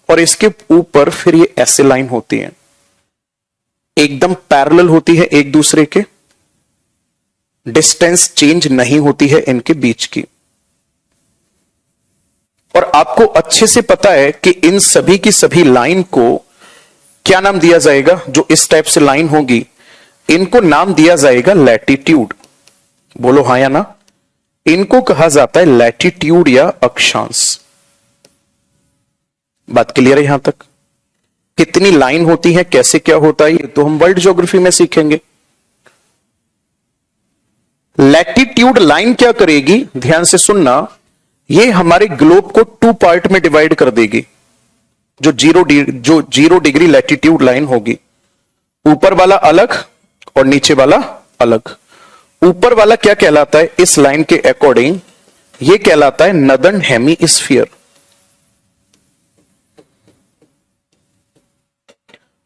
[SPEAKER 1] और इसके ऊपर फिर ये ऐसे लाइन होती है, एकदम पैरेलल होती है एक दूसरे के, डिस्टेंस चेंज नहीं होती है इनके बीच की। और आपको अच्छे से पता है कि इन सभी की सभी लाइन को क्या नाम दिया जाएगा, जो इस टाइप से लाइन होगी इनको नाम दिया जाएगा लैटिट्यूड। बोलो हाँ या ना? इनको कहा जाता है लैटिट्यूड या अक्षांश। बात क्लियर है यहां तक? कितनी लाइन होती है, कैसे क्या होता है, ये तो हम वर्ल्ड ज्योग्राफी में सीखेंगे। लैटिट्यूड लाइन क्या करेगी, ध्यान से सुनना, ये हमारे ग्लोब को 2 पार्ट में डिवाइड कर देगी। जो 0 डिग्री लैटिट्यूड लाइन होगी, ऊपर वाला अलग और नीचे वाला अलग। ऊपर वाला क्या कहलाता है इस लाइन के अकॉर्डिंग, ये कहलाता है नदर्न हेमीस्फीयर,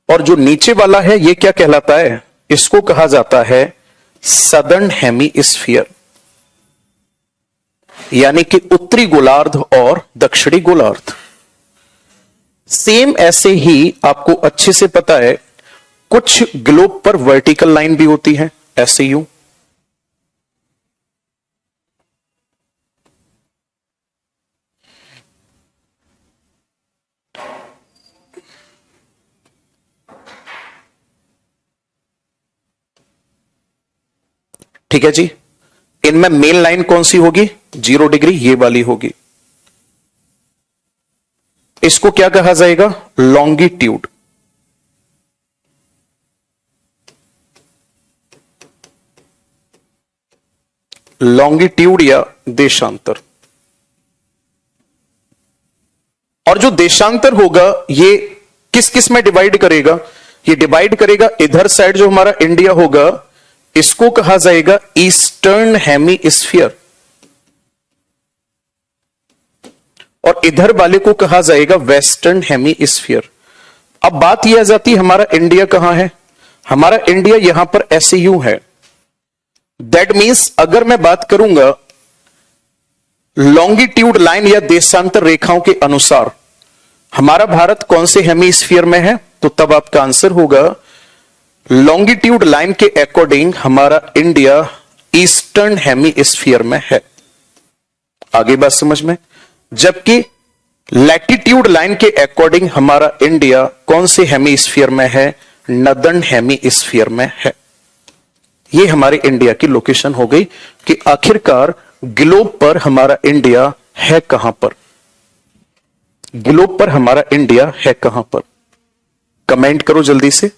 [SPEAKER 1] और जो नीचे वाला है ये क्या कहलाता है, इसको कहा जाता है सदर्न हेमीस्फीयर, यानी कि उत्तरी गोलार्ध और दक्षिणी गोलार्ध। सेम ऐसे ही आपको अच्छे से पता है कुछ ग्लोब पर वर्टिकल लाइन भी होती है, ऐसे यूं। ठीक है जी, इनमें मेन लाइन कौन सी होगी, 0 डिग्री, ये वाली होगी। इसको क्या कहा जाएगा, लॉन्गिट्यूड। लॉन्गिट्यूड या देशांतर। और जो देशांतर होगा ये किस किस में डिवाइड करेगा, ये डिवाइड करेगा, इधर साइड जो हमारा इंडिया होगा इसको कहा जाएगा ईस्टर्न हेमीस्फीयर, और इधर वाले को कहा जाएगा वेस्टर्न हेमीस्फीयर। अब बात यह आ जाती है हमारा इंडिया कहां है। हमारा इंडिया यहां पर ऐसे यूं है। दैट मीन्स अगर मैं बात करूंगा लॉन्गिट्यूड लाइन या देशांतर रेखाओं के अनुसार हमारा भारत कौन से हेमीस्फीयर में है, तो तब आपका आंसर होगा लॉन्गिट्यूड लाइन के अकॉर्डिंग हमारा इंडिया ईस्टर्न हेमीस्फीयर में है। आगे बात समझ में। जबकि लैटिट्यूड लाइन के अकॉर्डिंग हमारा इंडिया कौन से हेमीस्फीयर में है, नदर्न हेमीस्फीयर में है। ये हमारे इंडिया की लोकेशन हो गई कि आखिरकार ग्लोब पर हमारा इंडिया है कहां पर, ग्लोब पर हमारा इंडिया है कहां पर। कमेंट करो जल्दी से।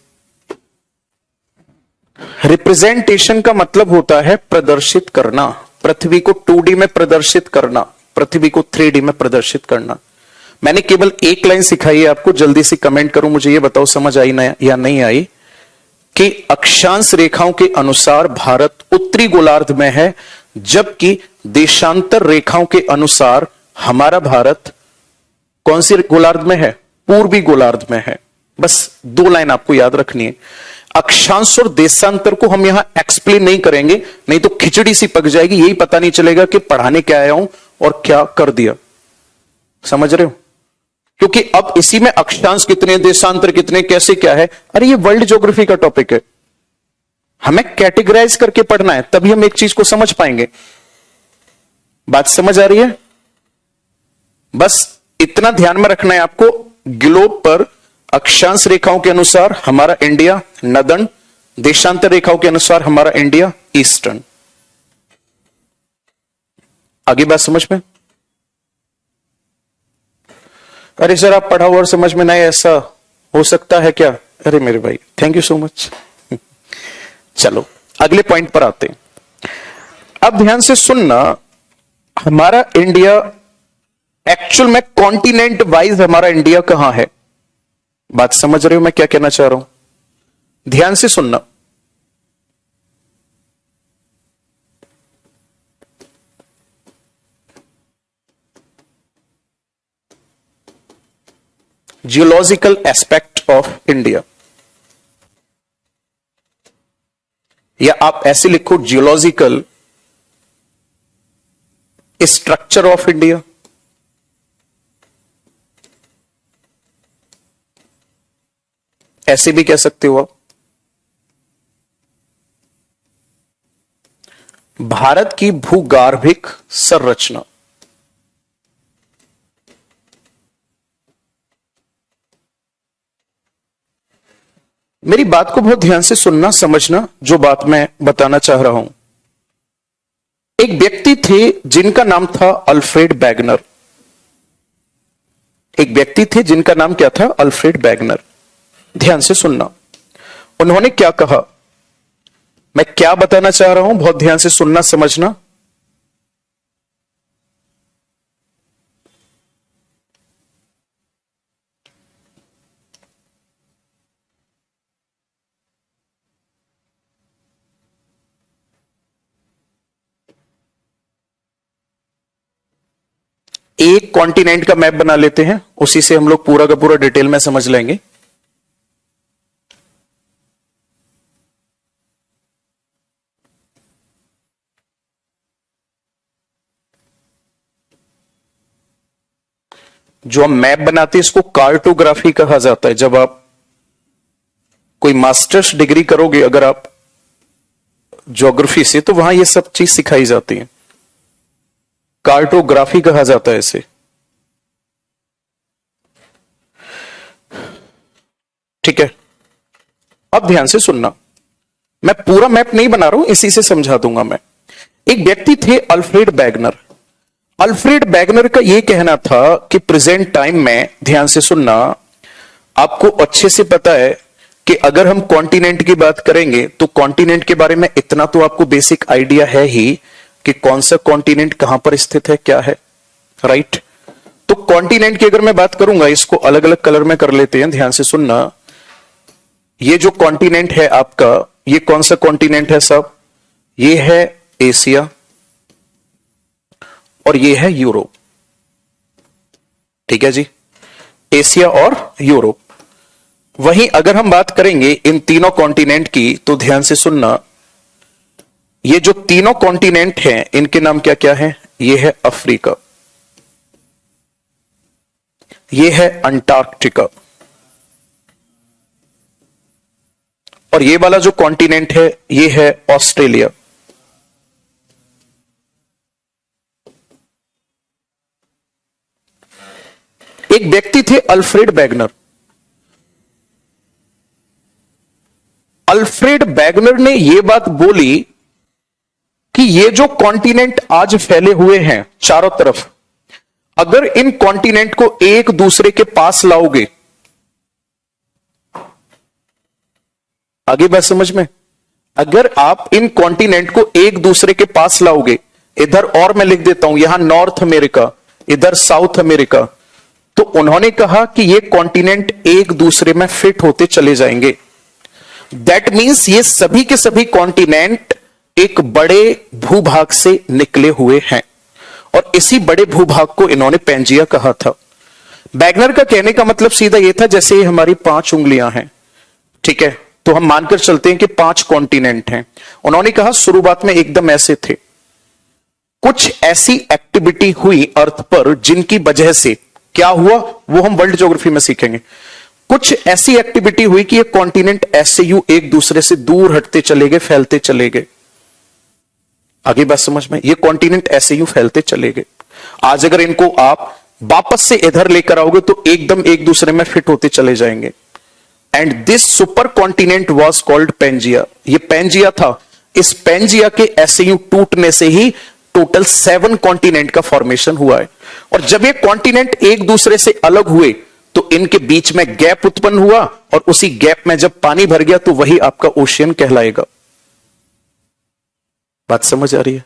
[SPEAKER 1] रिप्रेजेंटेशन का मतलब होता है प्रदर्शित करना, पृथ्वी को 2D में प्रदर्शित करना, पृथ्वी को 3D में प्रदर्शित करना। मैंने केवल एक लाइन सिखाई है आपको, जल्दी से कमेंट करो, मुझे ये बताओ समझ आई ना या नहीं आई, कि अक्षांश रेखाओं के अनुसार भारत उत्तरी गोलार्ध में है, जबकि देशांतर रेखाओं के अनुसार हमारा भारत कौन सी गोलार्ध में है, पूर्वी गोलार्ध में है। बस 2 लाइन आपको याद रखनी है। अक्षांश और देशांतर को हम यहां एक्सप्लेन नहीं करेंगे, नहीं तो खिचड़ी सी पक जाएगी, यही पता नहीं चलेगा कि पढ़ाने क्या आया हूं और क्या कर दिया। समझ रहे हो? क्योंकि अब इसी में अक्षांश कितने, देशांतर कितने, कैसे क्या है, अरे ये वर्ल्ड ज्योग्राफी का टॉपिक है, हमें कैटेगराइज करके पढ़ना है, तभी हम एक चीज को समझ पाएंगे। बात समझ आ रही है? बस इतना ध्यान में रखना है आपको, ग्लोब पर अक्षांश रेखाओं के अनुसार हमारा इंडिया नदर्न, देशांतर रेखाओं के अनुसार हमारा इंडिया ईस्टर्न। आगे बात समझ में? अरे सर आप पढ़ा हुआ और समझ में नहीं, ऐसा हो सकता है क्या? अरे मेरे भाई थैंक यू सो मच। चलो अगले पॉइंट पर आते हैं। अब ध्यान से सुनना, हमारा इंडिया एक्चुअल में कॉन्टिनेंट वाइज हमारा इंडिया कहां है। बात समझ रहे हो मैं क्या कहना चाह रहा हूं? ध्यान से सुनना। जियोलॉजिकल एस्पेक्ट ऑफ इंडिया, या आप ऐसे लिखो जियोलॉजिकल स्ट्रक्चर ऑफ इंडिया। ऐसे भी कह सकते हो आप। भारत की भूगार्भिक संरचना, मेरी बात को बहुत ध्यान से सुनना समझना, जो बात मैं बताना चाह रहा हूं। एक व्यक्ति थे जिनका नाम था अल्फ्रेड बैगनर। एक व्यक्ति थे जिनका नाम क्या था? Alfred beginner. ध्यान से सुनना, उन्होंने क्या कहा, मैं क्या बताना चाह रहा हूं, बहुत ध्यान से सुनना समझना। एक कॉन्टिनेंट का मैप बना लेते हैं, उसी से हम लोग पूरा का पूरा डिटेल में समझ लेंगे। जो हम मैप बनाते हैं इसको कार्टोग्राफी कहा जाता है। जब आप कोई मास्टर्स डिग्री करोगे अगर आप ज्योग्राफी से, तो वहां ये सब चीज सिखाई जाती है, कार्टोग्राफी कहा जाता है इसे। ठीक है, अब ध्यान से सुनना, मैं पूरा मैप नहीं बना रहा हूं, इसी से समझा दूंगा मैं। एक व्यक्ति थे अल्फ्रेड बैगनर। अल्फ्रेड बैगनर का यह कहना था कि प्रेजेंट टाइम में, ध्यान से सुनना, आपको अच्छे से पता है कि अगर हम कॉन्टिनेंट की बात करेंगे तो कॉन्टिनेंट के बारे में इतना तो आपको बेसिक आइडिया है ही कि कौन सा कॉन्टिनेंट कहां पर स्थित है, क्या है, राइट। तो कॉन्टिनेंट की अगर मैं बात करूंगा, इसको अलग अलग कलर में कर लेते हैं, ध्यान से सुनना। ये जो कॉन्टिनेंट है आपका, ये कौन सा कॉन्टिनेंट है साहब? ये है एशिया और ये है यूरोप। ठीक है जी, एशिया और यूरोप। वहीं अगर हम बात करेंगे इन तीनों कॉन्टिनेंट की, तो ध्यान से सुनना, ये जो तीनों कॉन्टिनेंट हैं इनके नाम क्या क्या हैं? ये है अफ्रीका, ये है अंटार्कटिका, और ये वाला जो कॉन्टिनेंट है ये है ऑस्ट्रेलिया। एक व्यक्ति थे अल्फ्रेड बैगनर। अल्फ्रेड बैगनर ने यह बात बोली कि ये जो कॉन्टिनेंट आज फैले हुए हैं चारों तरफ, अगर इन कॉन्टिनेंट को एक दूसरे के पास लाओगे, आगे बात समझ में, अगर आप इन कॉन्टिनेंट को एक दूसरे के पास लाओगे, इधर और मैं लिख देता हूं, यहां नॉर्थ अमेरिका, इधर साउथ अमेरिका, तो उन्होंने कहा कि ये कॉन्टिनेंट एक दूसरे में फिट होते चले जाएंगे। दैट मींस ये सभी के सभी कॉन्टिनेंट एक बड़े भूभाग से निकले हुए हैं, और इसी बड़े भूभाग को इन्होंने पैंजिया कहा था। बैगनर का कहने का मतलब सीधा यह था, जैसे ये हमारी 5 उंगलियां हैं, ठीक है, तो हम मानकर चलते हैं कि 5 कॉन्टिनेंट हैं। उन्होंने कहा शुरुआत में एकदम ऐसे थे, कुछ ऐसी एक्टिविटी हुई अर्थ पर जिनकी वजह से क्या हुआ वो हम वर्ल्ड ज्योग्राफी में सीखेंगे। कुछ ऐसी एक्टिविटी हुई कि ये कॉन्टिनेंट ऐसे यूं एक दूसरे से दूर हटते चले गए, फैलते चले गए। आगे बात समझ में, ये कॉन्टिनेंट ऐसे यूं फैलते चले गए। आज अगर इनको आप वापस से इधर लेकर आओगे तो एकदम एक दूसरे में फिट होते चले जाएंगे। And this super continent was called Pangaea. ये पेंजिया था। इस पेंजिया के ऐसे यूं टूटने से ही टोटल 7 कॉन्टिनेंट का फॉर्मेशन हुआ है। और जब ये कॉन्टिनेंट एक दूसरे से अलग हुए तो इनके बीच में गैप उत्पन्न हुआ, और उसी गैप में जब पानी भर गया तो वही आपका ओशियन कहलाएगा। बात समझ आ रही है?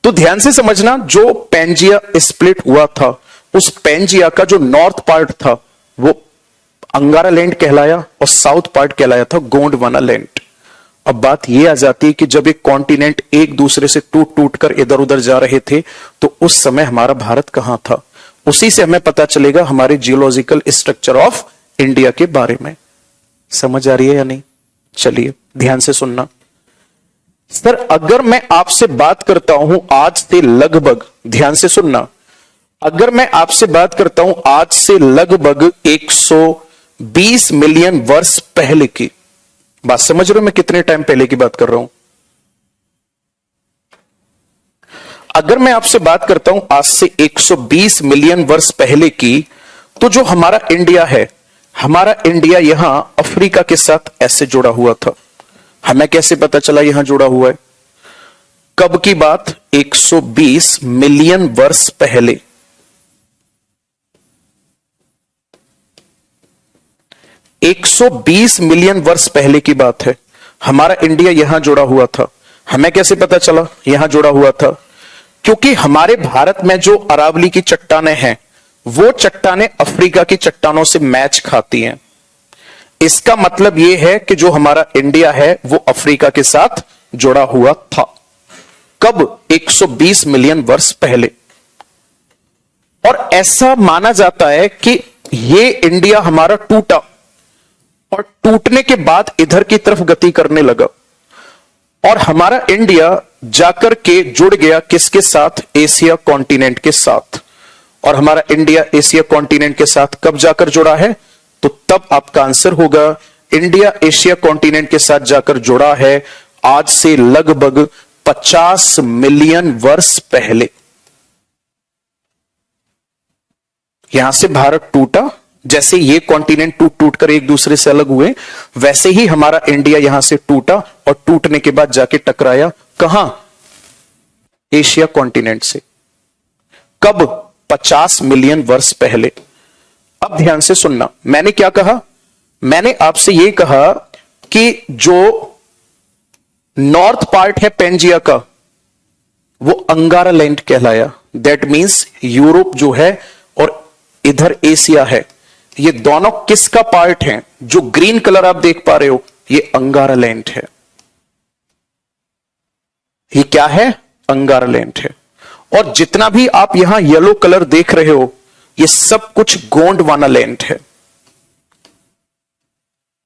[SPEAKER 1] तो ध्यान से समझना, जो पेंजिया स्प्लिट हुआ था, उस पेंजिया का जो नॉर्थ पार्ट था वो अंगारा लैंड कहलाया, और साउथ पार्ट कहलाया था गोंडवाना लैंड। अब बात यह आ जाती है कि जब एक कॉन्टिनेंट एक दूसरे से टूट टूट कर इधर उधर जा रहे थे तो उस समय हमारा भारत कहां था? उसी से हमें पता चलेगा हमारे जियोलॉजिकल स्ट्रक्चर ऑफ इंडिया के बारे में। समझ आ रही है या नहीं? चलिए ध्यान से सुनना। सर अगर मैं आपसे बात करता हूं आज से लगभग, ध्यान से सुनना, अगर मैं आपसे बात करता हूं आज से लगभग 120 मिलियन वर्ष पहले की बात, समझ रहे हो मैं कितने टाइम पहले की बात कर रहा हूं? अगर मैं आपसे बात करता हूं आज से 120 मिलियन वर्ष पहले की, तो जो हमारा इंडिया है, हमारा इंडिया यहां अफ्रीका के साथ ऐसे जुड़ा हुआ था। हमें कैसे पता चला यहां जुड़ा हुआ है? कब की बात? 120 मिलियन वर्ष पहले। 120 मिलियन वर्ष पहले की बात है, हमारा इंडिया यहां जुड़ा हुआ था। हमें कैसे पता चला यहां जुड़ा हुआ था? क्योंकि हमारे भारत में जो अरावली की चट्टानें हैं, वो चट्टानें अफ्रीका की चट्टानों से मैच खाती हैं। इसका मतलब यह है कि जो हमारा इंडिया है वो अफ्रीका के साथ जुड़ा हुआ था। कब? 120 मिलियन वर्ष पहले। और ऐसा माना जाता है कि ये इंडिया हमारा टूटा, और टूटने के बाद इधर की तरफ गति करने लगा, और हमारा इंडिया जाकर के जुड़ गया किसके साथ? एशिया कॉन्टिनेंट के साथ। और हमारा इंडिया एशिया कॉन्टिनेंट के साथ कब जाकर जुड़ा है? तो तब आपका आंसर होगा इंडिया एशिया कॉन्टिनेंट के साथ जाकर जुड़ा है आज से लगभग 50 मिलियन वर्ष पहले। यहां से भारत टूटा, जैसे ये कॉन्टिनेंट टूट टूट कर एक दूसरे से अलग हुए, वैसे ही हमारा इंडिया यहां से टूटा, और टूटने के बाद जाके टकराया कहां? एशिया कॉन्टिनेंट से। कब? 50 मिलियन वर्ष पहले। अब ध्यान से सुनना, मैंने क्या कहा? मैंने आपसे यह कहा कि जो नॉर्थ पार्ट है पेंजिया का, वो अंगारा लैंड कहलाया। दैट मींस यूरोप जो है और इधर एशिया है, ये दोनों किसका पार्ट है? जो ग्रीन कलर आप देख पा रहे हो ये अंगारालैंड है। ये क्या है? अंगारालैंड है। और जितना भी आप यहां येलो कलर देख रहे हो ये सब कुछ गोंडवानालैंड है।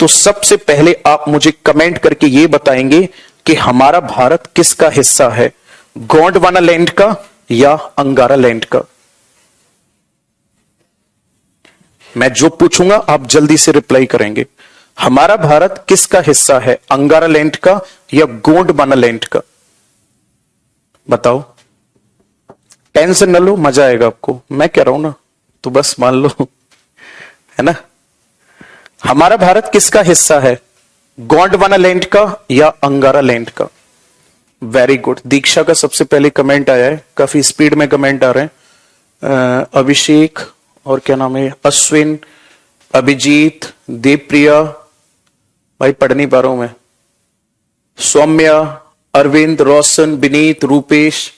[SPEAKER 1] तो सबसे पहले आप मुझे कमेंट करके ये बताएंगे कि हमारा भारत किसका हिस्सा है, गोंडवानालैंड का या अंगारालैंड का? मैं जो पूछूंगा आप जल्दी से रिप्लाई करेंगे। हमारा भारत किसका हिस्सा है, अंगारालैंड का या गोंडवानालैंड का? बताओ। टेंशन न लो, मजा आएगा आपको, मैं कह रहा हूं ना, तो बस मान लो, है ना। हमारा भारत किसका हिस्सा है, गोंडवानालैंड का या अंगारालैंड का? Very good. दीक्षा का सबसे पहले कमेंट आया है, काफी स्पीड में कमेंट आ रहे हैं। अभिषेक और क्या नाम है, अश्विन, अभिजीत, देवप्रिया, भाई पढ़ नहीं पा रहा हूं मैं, सौम्या, अरविंद, रोशन, विनीत, रूपेश।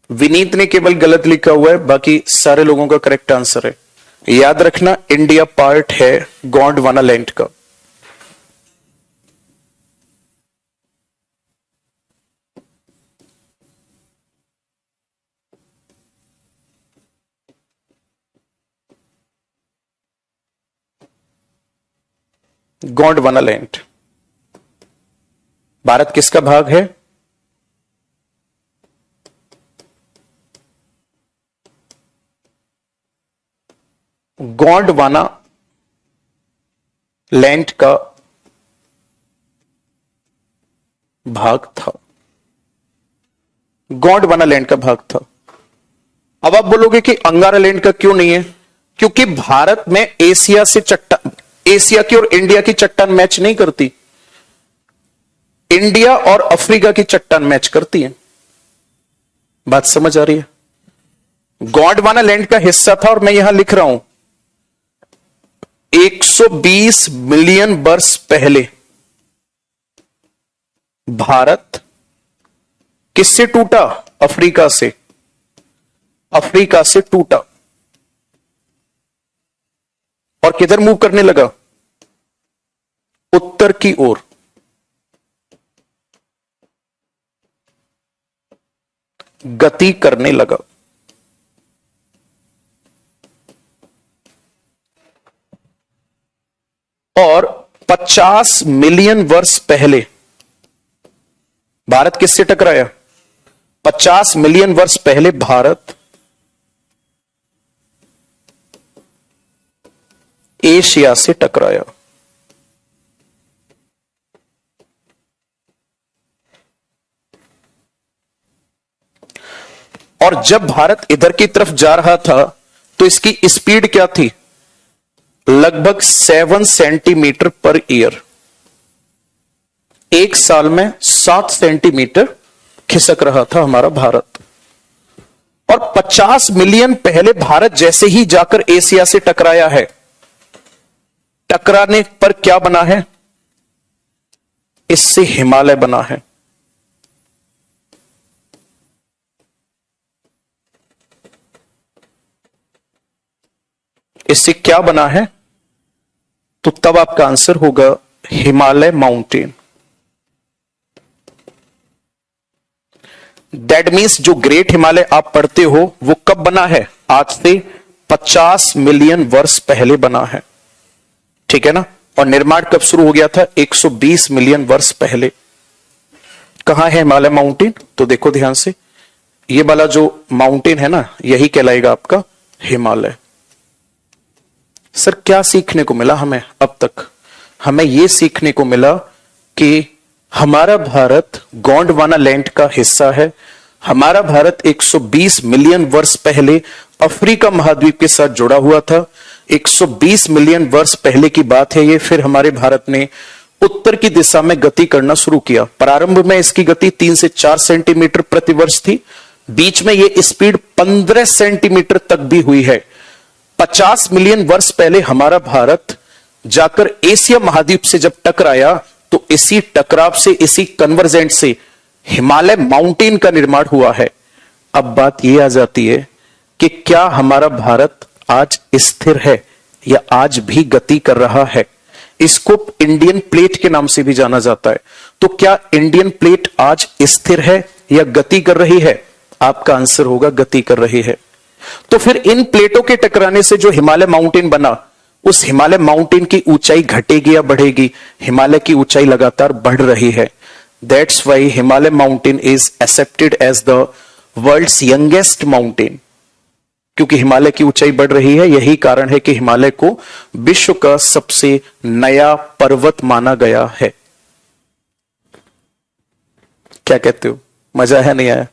[SPEAKER 1] विनीत ने केवल गलत लिखा हुआ है, बाकी सारे लोगों का करेक्ट आंसर है। याद रखना इंडिया पार्ट है गोंडवानालैंड का। गोंडवानालैंड भारत किसका भाग है? गोंडवाना लैंड का भाग था, गोंडवानालैंड का भाग था। अब आप बोलोगे कि अंगारालैंड का क्यों नहीं है? क्योंकि भारत में एशिया से चट्टान, एशिया की और इंडिया की चट्टान मैच नहीं करती, इंडिया और अफ्रीका की चट्टान मैच करती है। बात समझ आ रही है? गोंडवानालैंड का हिस्सा था और मैं यहां लिख रहा हूं 120 मिलियन वर्ष पहले भारत किससे टूटा? अफ्रीका से। अफ्रीका से टूटा और किधर मूव करने लगा? उत्तर की ओर। गति करने लगा। और 50 मिलियन वर्ष पहले भारत किससे टकराया? 50 मिलियन वर्ष पहले भारत एशिया से टकराया। और जब भारत इधर की तरफ जा रहा था तो इसकी स्पीड क्या थी? लगभग 7 सेंटीमीटर पर ईयर। एक साल में 7 सेंटीमीटर खिसक रहा था हमारा भारत। और 50 मिलियन पहले भारत जैसे ही जाकर एशिया से टकराया है, टकराने पर क्या बना है? इससे हिमालय बना है। इससे क्या बना है? तो तब आपका आंसर होगा हिमालय माउंटेन। दैट मीन्स जो ग्रेट हिमालय आप पढ़ते हो वो कब बना है? आज से 50 मिलियन वर्ष पहले बना है। ठीक है ना। और निर्माण कब शुरू हो गया था? 120 मिलियन वर्ष पहले। कहां है हिमालय माउंटेन? तो देखो ध्यान से, ये वाला जो माउंटेन है ना, यही कहलाएगा आपका हिमालय। सर क्या सीखने को मिला हमें अब तक? हमें यह सीखने को मिला कि हमारा भारत गोंडवानालैंड का हिस्सा है। हमारा भारत 120 मिलियन वर्ष पहले अफ्रीका महाद्वीप के साथ जुड़ा हुआ था। 120 मिलियन वर्ष पहले की बात है ये। फिर हमारे भारत ने उत्तर की दिशा में गति करना शुरू किया। प्रारंभ में इसकी गति 3 से 4 सेंटीमीटर प्रति वर्ष थी। बीच में ये स्पीड 15 सेंटीमीटर तक भी हुई है। 50 मिलियन वर्ष पहले हमारा भारत जाकर एशिया महाद्वीप से जब टकराया तो इसी टकराव से, इसी कन्वर्जेंट से हिमालय माउंटेन का निर्माण हुआ है। अब बात यह आ जाती है कि क्या हमारा भारत आज स्थिर है या आज भी गति कर रहा है? इसको इंडियन प्लेट के नाम से भी जाना जाता है। तो क्या इंडियन प्लेट आज स्थिर है या गति कर रही है? आपका आंसर होगा गति कर रही है। तो फिर इन प्लेटों के टकराने से जो हिमालय माउंटेन बना, उस हिमालय माउंटेन की ऊंचाई घटेगी या बढ़ेगी? हिमालय की ऊंचाई लगातार बढ़ रही है। That's why Himalaya mountain is accepted as the world's youngest mountain, क्योंकि हिमालय की ऊंचाई बढ़ रही है। यही कारण है कि हिमालय को विश्व का सबसे नया पर्वत माना गया है। क्या कहते हो, मजा है नहीं आया?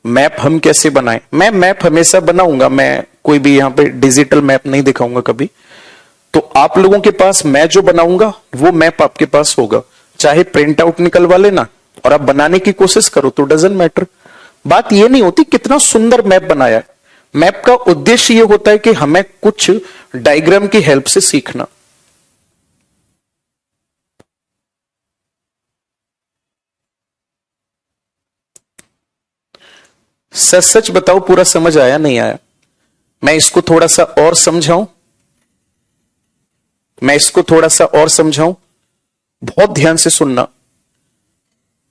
[SPEAKER 1] मैप हम कैसे बनाएं? मैं मैप हमेशा बनाऊंगा, मैं कोई भी यहां पे डिजिटल मैप नहीं दिखाऊंगा कभी। तो आप लोगों के पास मैं जो बनाऊंगा वो मैप आपके पास होगा, चाहे प्रिंट आउट निकलवा लेना और आप बनाने की कोशिश करो तो डजंट मैटर। बात ये नहीं होती कितना सुंदर मैप बनाया है। मैप का उद्देश्य ये होता है कि हमें कुछ डायग्राम की हेल्प से सीखना। सच सच बताओ, पूरा समझ आया नहीं आया? मैं इसको थोड़ा सा और समझाऊं, बहुत ध्यान से सुनना।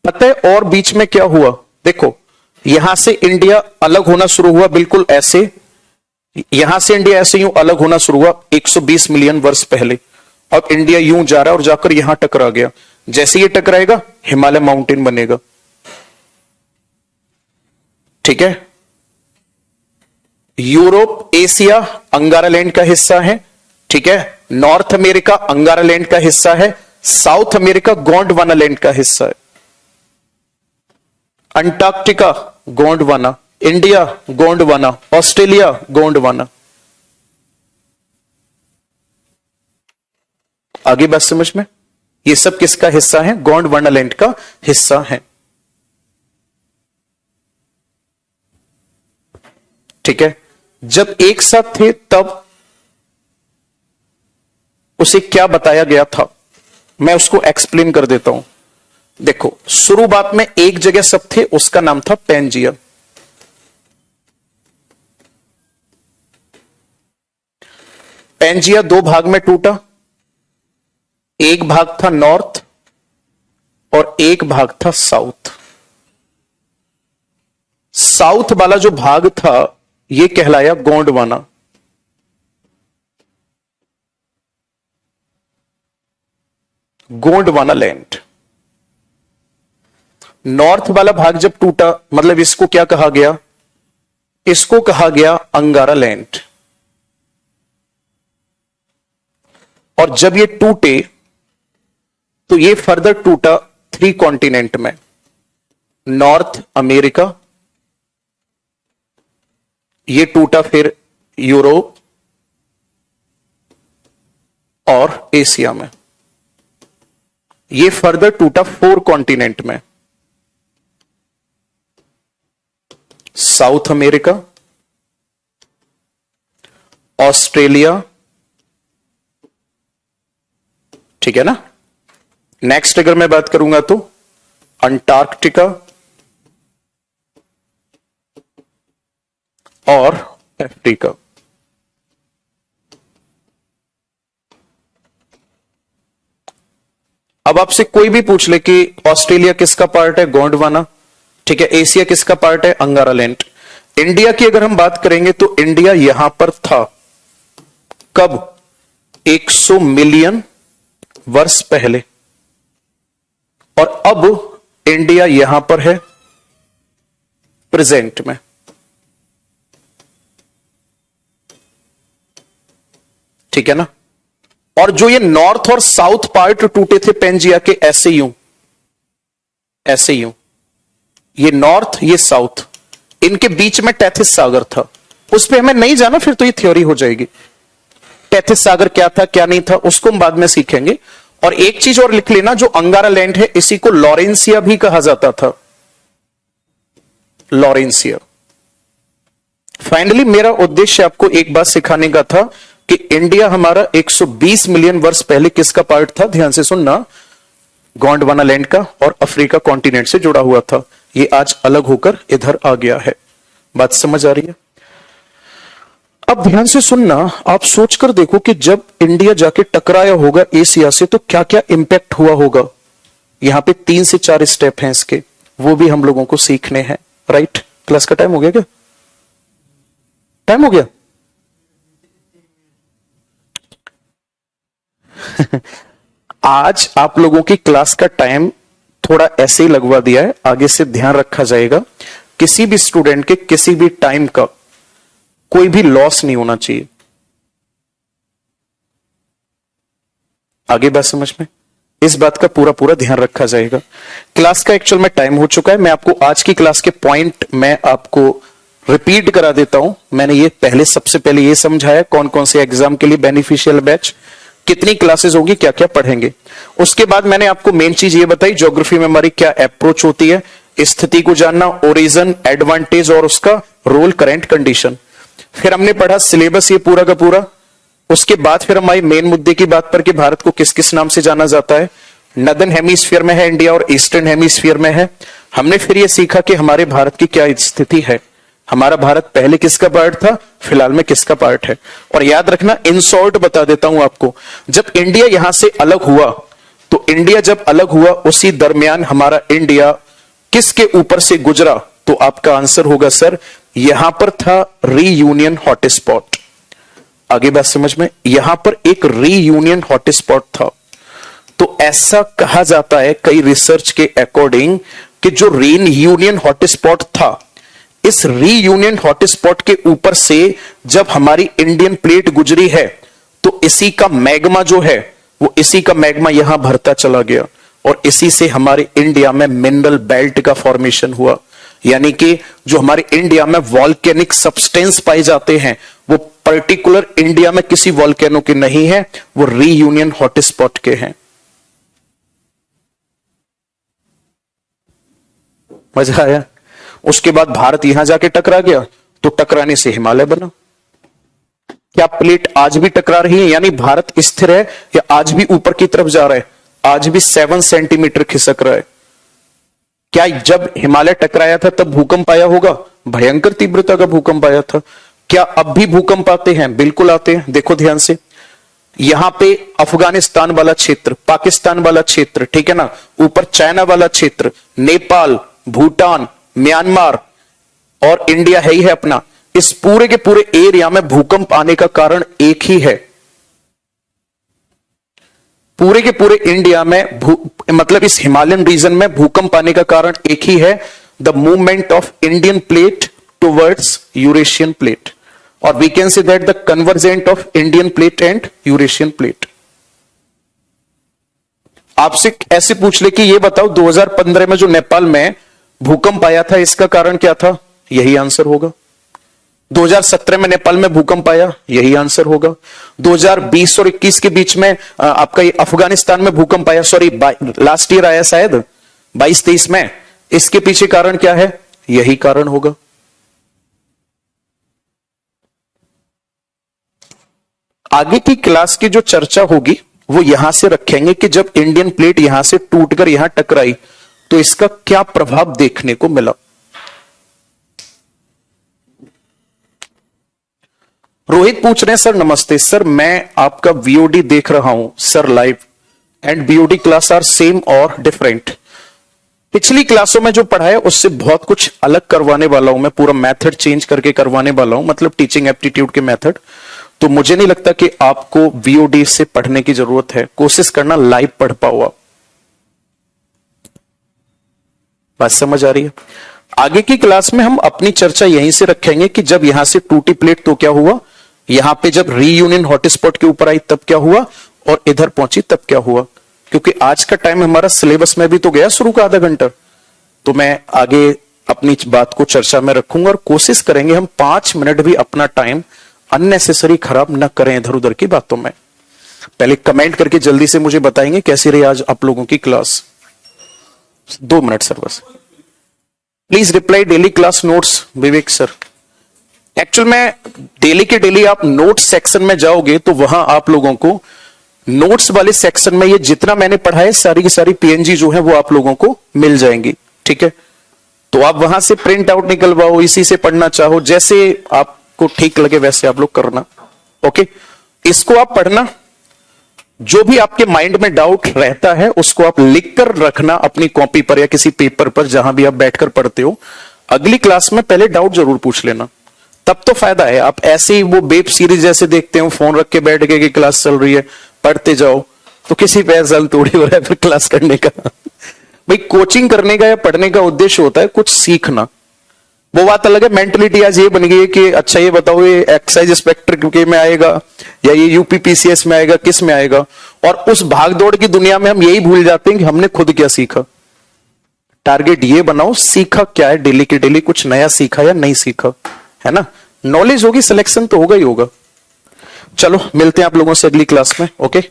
[SPEAKER 1] पता है और बीच में क्या हुआ? देखो, यहां से इंडिया अलग होना शुरू हुआ, बिल्कुल ऐसे। यहां से इंडिया ऐसे यूं अलग होना शुरू हुआ 120 मिलियन वर्ष पहले। अब इंडिया यूं जा रहा है और जाकर यहां टकरा गया। जैसे ये टकराएगा हिमालय माउंटेन बनेगा। ठीक है, यूरोप, एशिया अंगारालैंड का हिस्सा है। ठीक है, नॉर्थ अमेरिका अंगारालैंड का हिस्सा है। साउथ अमेरिका गोंडवानालैंड का हिस्सा है। Antarctica Gondwana, India Gondwana, Australia Gondwana. आगे बात समझ में? ये सब किसका हिस्सा है? गोंडवानालैंड का हिस्सा है। ठीक है, जब एक साथ थे तब उसे क्या बताया गया था, मैं उसको एक्सप्लेन कर देता हूं। देखो, शुरुआत में एक जगह सब थे, उसका नाम था पेंजिया। पेंजिया दो भाग में टूटा, एक भाग था नॉर्थ और एक भाग था साउथ। साउथ वाला जो भाग था यह कहलाया गोंडवाना। गोंडवाना लैंड। नॉर्थ वाला भाग जब टूटा, मतलब इसको क्या कहा गया? इसको कहा गया अंगारा लैंड। और जब ये टूटे तो ये फर्दर टूटा 3 कॉन्टिनेंट में, नॉर्थ अमेरिका, ये टूटा फिर यूरोप और एशिया में। ये फर्दर टूटा 4 कॉन्टिनेंट में, साउथ अमेरिका, ऑस्ट्रेलिया। ठीक है ना? नेक्स्ट अगर मैं बात करूंगा तो अंटार्कटिका और अफ्रीका। अब आपसे कोई भी पूछ ले कि ऑस्ट्रेलिया किसका पार्ट है? गोंडवाना। ठीक है, एशिया किसका पार्ट है? अंगारालैंड। इंडिया की अगर हम बात करेंगे तो इंडिया यहां पर था कब? 100 मिलियन वर्ष पहले। और अब इंडिया यहां पर है प्रेजेंट में। ठीक है ना? और जो ये नॉर्थ और साउथ पार्ट टूटे थे पेंजिया के, ऐसे यूं, ये नॉर्थ ये साउथ, इनके बीच में टेथिस सागर था। उस पर हमें नहीं जाना, फिर तो ये थ्योरी हो जाएगी। टेथिस सागर क्या था क्या नहीं था उसको हम बाद में सीखेंगे। और एक चीज और लिख लेना, जो अंगारा लैंड है इसी को लॉरेंसिया भी कहा जाता था। लॉरेंसिया। फाइनली मेरा उद्देश्य आपको एक बात सिखाने का था कि इंडिया हमारा 120 मिलियन वर्ष पहले किसका पार्ट था? ध्यान से सुनना, गोंडवाना लैंड का, और अफ्रीका कॉन्टिनेंट से जुड़ा हुआ था। ये आज अलग होकर इधर आ गया है। बात समझ आ रही है? अब ध्यान से सुनना, आप सोचकर देखो कि जब इंडिया जाके टकराया होगा एशिया से तो क्या क्या इंपैक्ट हुआ होगा। यहां पे 3 से 4 स्टेप हैं इसके, वो भी हम लोगों को सीखने हैं। राइट, क्लास का टाइम हो गया क्या? टाइम हो गया? आज आप लोगों की क्लास का टाइम थोड़ा ऐसे ही लगवा दिया है, आगे से ध्यान रखा जाएगा। किसी भी स्टूडेंट के किसी भी टाइम का कोई भी लॉस नहीं होना चाहिए। आगे बात समझ में, इस बात का पूरा पूरा ध्यान रखा जाएगा। क्लास का एक्चुअल में टाइम हो चुका है। मैं आपको आज की क्लास के पॉइंट मैं आपको रिपीट करा देता हूं। मैंने ये पहले सबसे पहले ये समझाया कौन कौन से एग्जाम के लिए बेनिफिशियल बैच, कितनी क्लासेस होगी, क्या क्या पढ़ेंगे। उसके बाद मैंने आपको मेन चीज ये बताई, ज्योग्राफी में हमारी क्या अप्रोच होती है, स्थिति को जानना, ओरिजिन, एडवांटेज और उसका रोल, करंट कंडीशन। फिर हमने पढ़ा सिलेबस ये पूरा का पूरा। उसके बाद फिर हमारे मेन मुद्दे की बात पर कि भारत को किस किस नाम से जाना जाता है। नदर्न हेमिस्फीयर में है इंडिया और ईस्टर्न हेमिस्फीयर में है। हमने फिर ये सीखा कि हमारे भारत की क्या स्थिति है, हमारा भारत पहले किसका पार्ट था, फिलहाल में किसका पार्ट है। और याद रखना, इन शॉर्ट बता देता हूं आपको, जब इंडिया यहां से अलग हुआ तो इंडिया जब अलग हुआ उसी दरमियान हमारा इंडिया किसके ऊपर से गुजरा, तो आपका आंसर होगा सर यहां पर था रीयूनियन हॉटस्पॉट। आगे बात समझ में, यहां पर एक रीयूनियन हॉटस्पॉट था। तो ऐसा कहा जाता है कई रिसर्च के अकॉर्डिंग कि जो रीयूनियन हॉटस्पॉट था, इस रीयूनियन हॉटस्पॉट के ऊपर से जब हमारी इंडियन प्लेट गुजरी है तो इसी का मैग्मा जो है वो इसी का मैग्मा यहां भरता चला गया और इसी से हमारे इंडिया में मिनरल बेल्ट का फॉर्मेशन हुआ। यानी कि जो हमारे इंडिया में वॉल्केनिक सब्सटेंस पाए जाते हैं वो पर्टिकुलर इंडिया में किसी वॉल्केनो के नहीं है, वो रीयूनियन हॉटस्पॉट के हैं। मजा आया? उसके बाद भारत यहां जाके टकरा गया तो टकराने से हिमालय बना। क्या प्लेट आज भी टकरा रही है, यानी भारत स्थिर है या आज भी ऊपर की तरफ जा रहा है? आज भी 7 सेंटीमीटर खिसक रहा है। क्या जब हिमालय टकराया था तब भूकंप आया होगा? भयंकर तीव्रता का भूकंप आया था। क्या अब भी भूकंप आते हैं? बिल्कुल आते हैं। देखो ध्यान से, यहां पे अफगानिस्तान वाला क्षेत्र, पाकिस्तान वाला क्षेत्र, ठीक है ना, ऊपर चाइना वाला क्षेत्र, नेपाल, भूटान, म्यांमार और इंडिया है ही है अपना। इस पूरे के पूरे एरिया में भूकंप आने का कारण एक ही है। पूरे के पूरे इंडिया में मतलब इस हिमालयन रीजन में भूकंप आने का कारण एक ही है, the movement of Indian plate towards Eurasian plate, और we can say that the convergent of Indian plate and Eurasian plate. आपसे ऐसे पूछ ले कि ये बताओ 2015 में जो नेपाल में भूकंप आया था इसका कारण क्या था? यही आंसर होगा। 2017 में नेपाल में भूकंप आया, यही आंसर होगा। 2020 और 21 के बीच में आपका ये अफगानिस्तान में भूकंप आया, सॉरी लास्ट ईयर आया शायद 22-23 में, इसके पीछे कारण क्या है? यही कारण होगा। आगे की क्लास की जो चर्चा होगी वो यहां से रखेंगे कि जब इंडियन प्लेट यहां से टूटकर यहां टकराई तो इसका क्या प्रभाव देखने को मिला। रोहित पूछ रहे हैं सर नमस्ते, सर मैं आपका वीओडी देख रहा हूं sir live, and BOD class are same और डिफरेंट। पिछली क्लासों में जो पढ़ाया उससे बहुत कुछ अलग करवाने वाला हूं मैं, पूरा मेथड चेंज करके करवाने वाला हूं, मतलब टीचिंग एप्टीट्यूड के मेथड। तो मुझे नहीं लगता कि आपको वीओडी से पढ़ने की जरूरत है, कोशिश करना लाइव पढ़ पाओ आप। बात समझ आ रही है? आगे की क्लास में हम अपनी चर्चा यहीं से रखेंगे कि जब यहां से टूटी प्लेट तो क्या हुआ, यहां पे जब रीयूनियन हॉटस्पॉट के ऊपर आई तब क्या हुआ, और इधर पहुंची तब क्या हुआ। क्योंकि आज का टाइम हमारा सिलेबस में भी तो गया शुरू का आधा घंटा, तो मैं आगे अपनी बात को चर्चा में रखूंगा और कोशिश करेंगे हम 5 मिनट भी अपना टाइम अननेसेसरी खराब न करें इधर उधर की बातों में। पहले कमेंट करके जल्दी से मुझे बताएंगे कैसी रही आज आप लोगों की क्लास। 2 मिनट सर बस। Please reply daily class notes Vivek sir. Actual में डेली के डेली आप नोट्स सेक्शन में जाओगे तो वहां आप लोगों को नोट्स वाले सेक्शन में ये जितना मैंने पढ़ा है सारी की सारी पीएनजी जो है वो आप लोगों को मिल जाएंगी, ठीक है। तो आप वहां से प्रिंट आउट निकलवाओ, इसी से पढ़ना चाहो, जैसे आप आपको ठीक लगे वैसे आप लोग करना। ओके, इसको आप पढ़ना, जो भी आपके माइंड में डाउट रहता है उसको आप लिख कर रखना अपनी कॉपी पर या किसी पेपर पर, जहां भी आप बैठकर पढ़ते हो। अगली क्लास में पहले डाउट जरूर पूछ लेना, तब तो फायदा है। आप ऐसे ही वो वेब सीरीज जैसे देखते हो, फोन रख के बैठ गए कि क्लास चल रही है, पढ़ते जाओ, तो किसी पे जल थोड़ी हो रहा है फिर क्लास करने का। भाई कोचिंग करने का या पढ़ने का उद्देश्य होता है कुछ सीखना। वो बात अलग है, मेंटलिटी आज ये बन गई है कि अच्छा ये बताओ ये एक्साइज इंस्पेक्टर के में आएगा या ये यूपीपीसीएस में आएगा, किस में आएगा। और उस भागदौड़ की दुनिया में हम यही भूल जाते हैं कि हमने खुद क्या सीखा। टारगेट ये बनाओ, सीखा क्या है डेली के डेली, कुछ नया सीखा या नहीं सीखा, है ना। नॉलेज होगी, सिलेक्शन तो होगा ही होगा। चलो मिलते हैं आप लोगों से अगली क्लास में। ओके।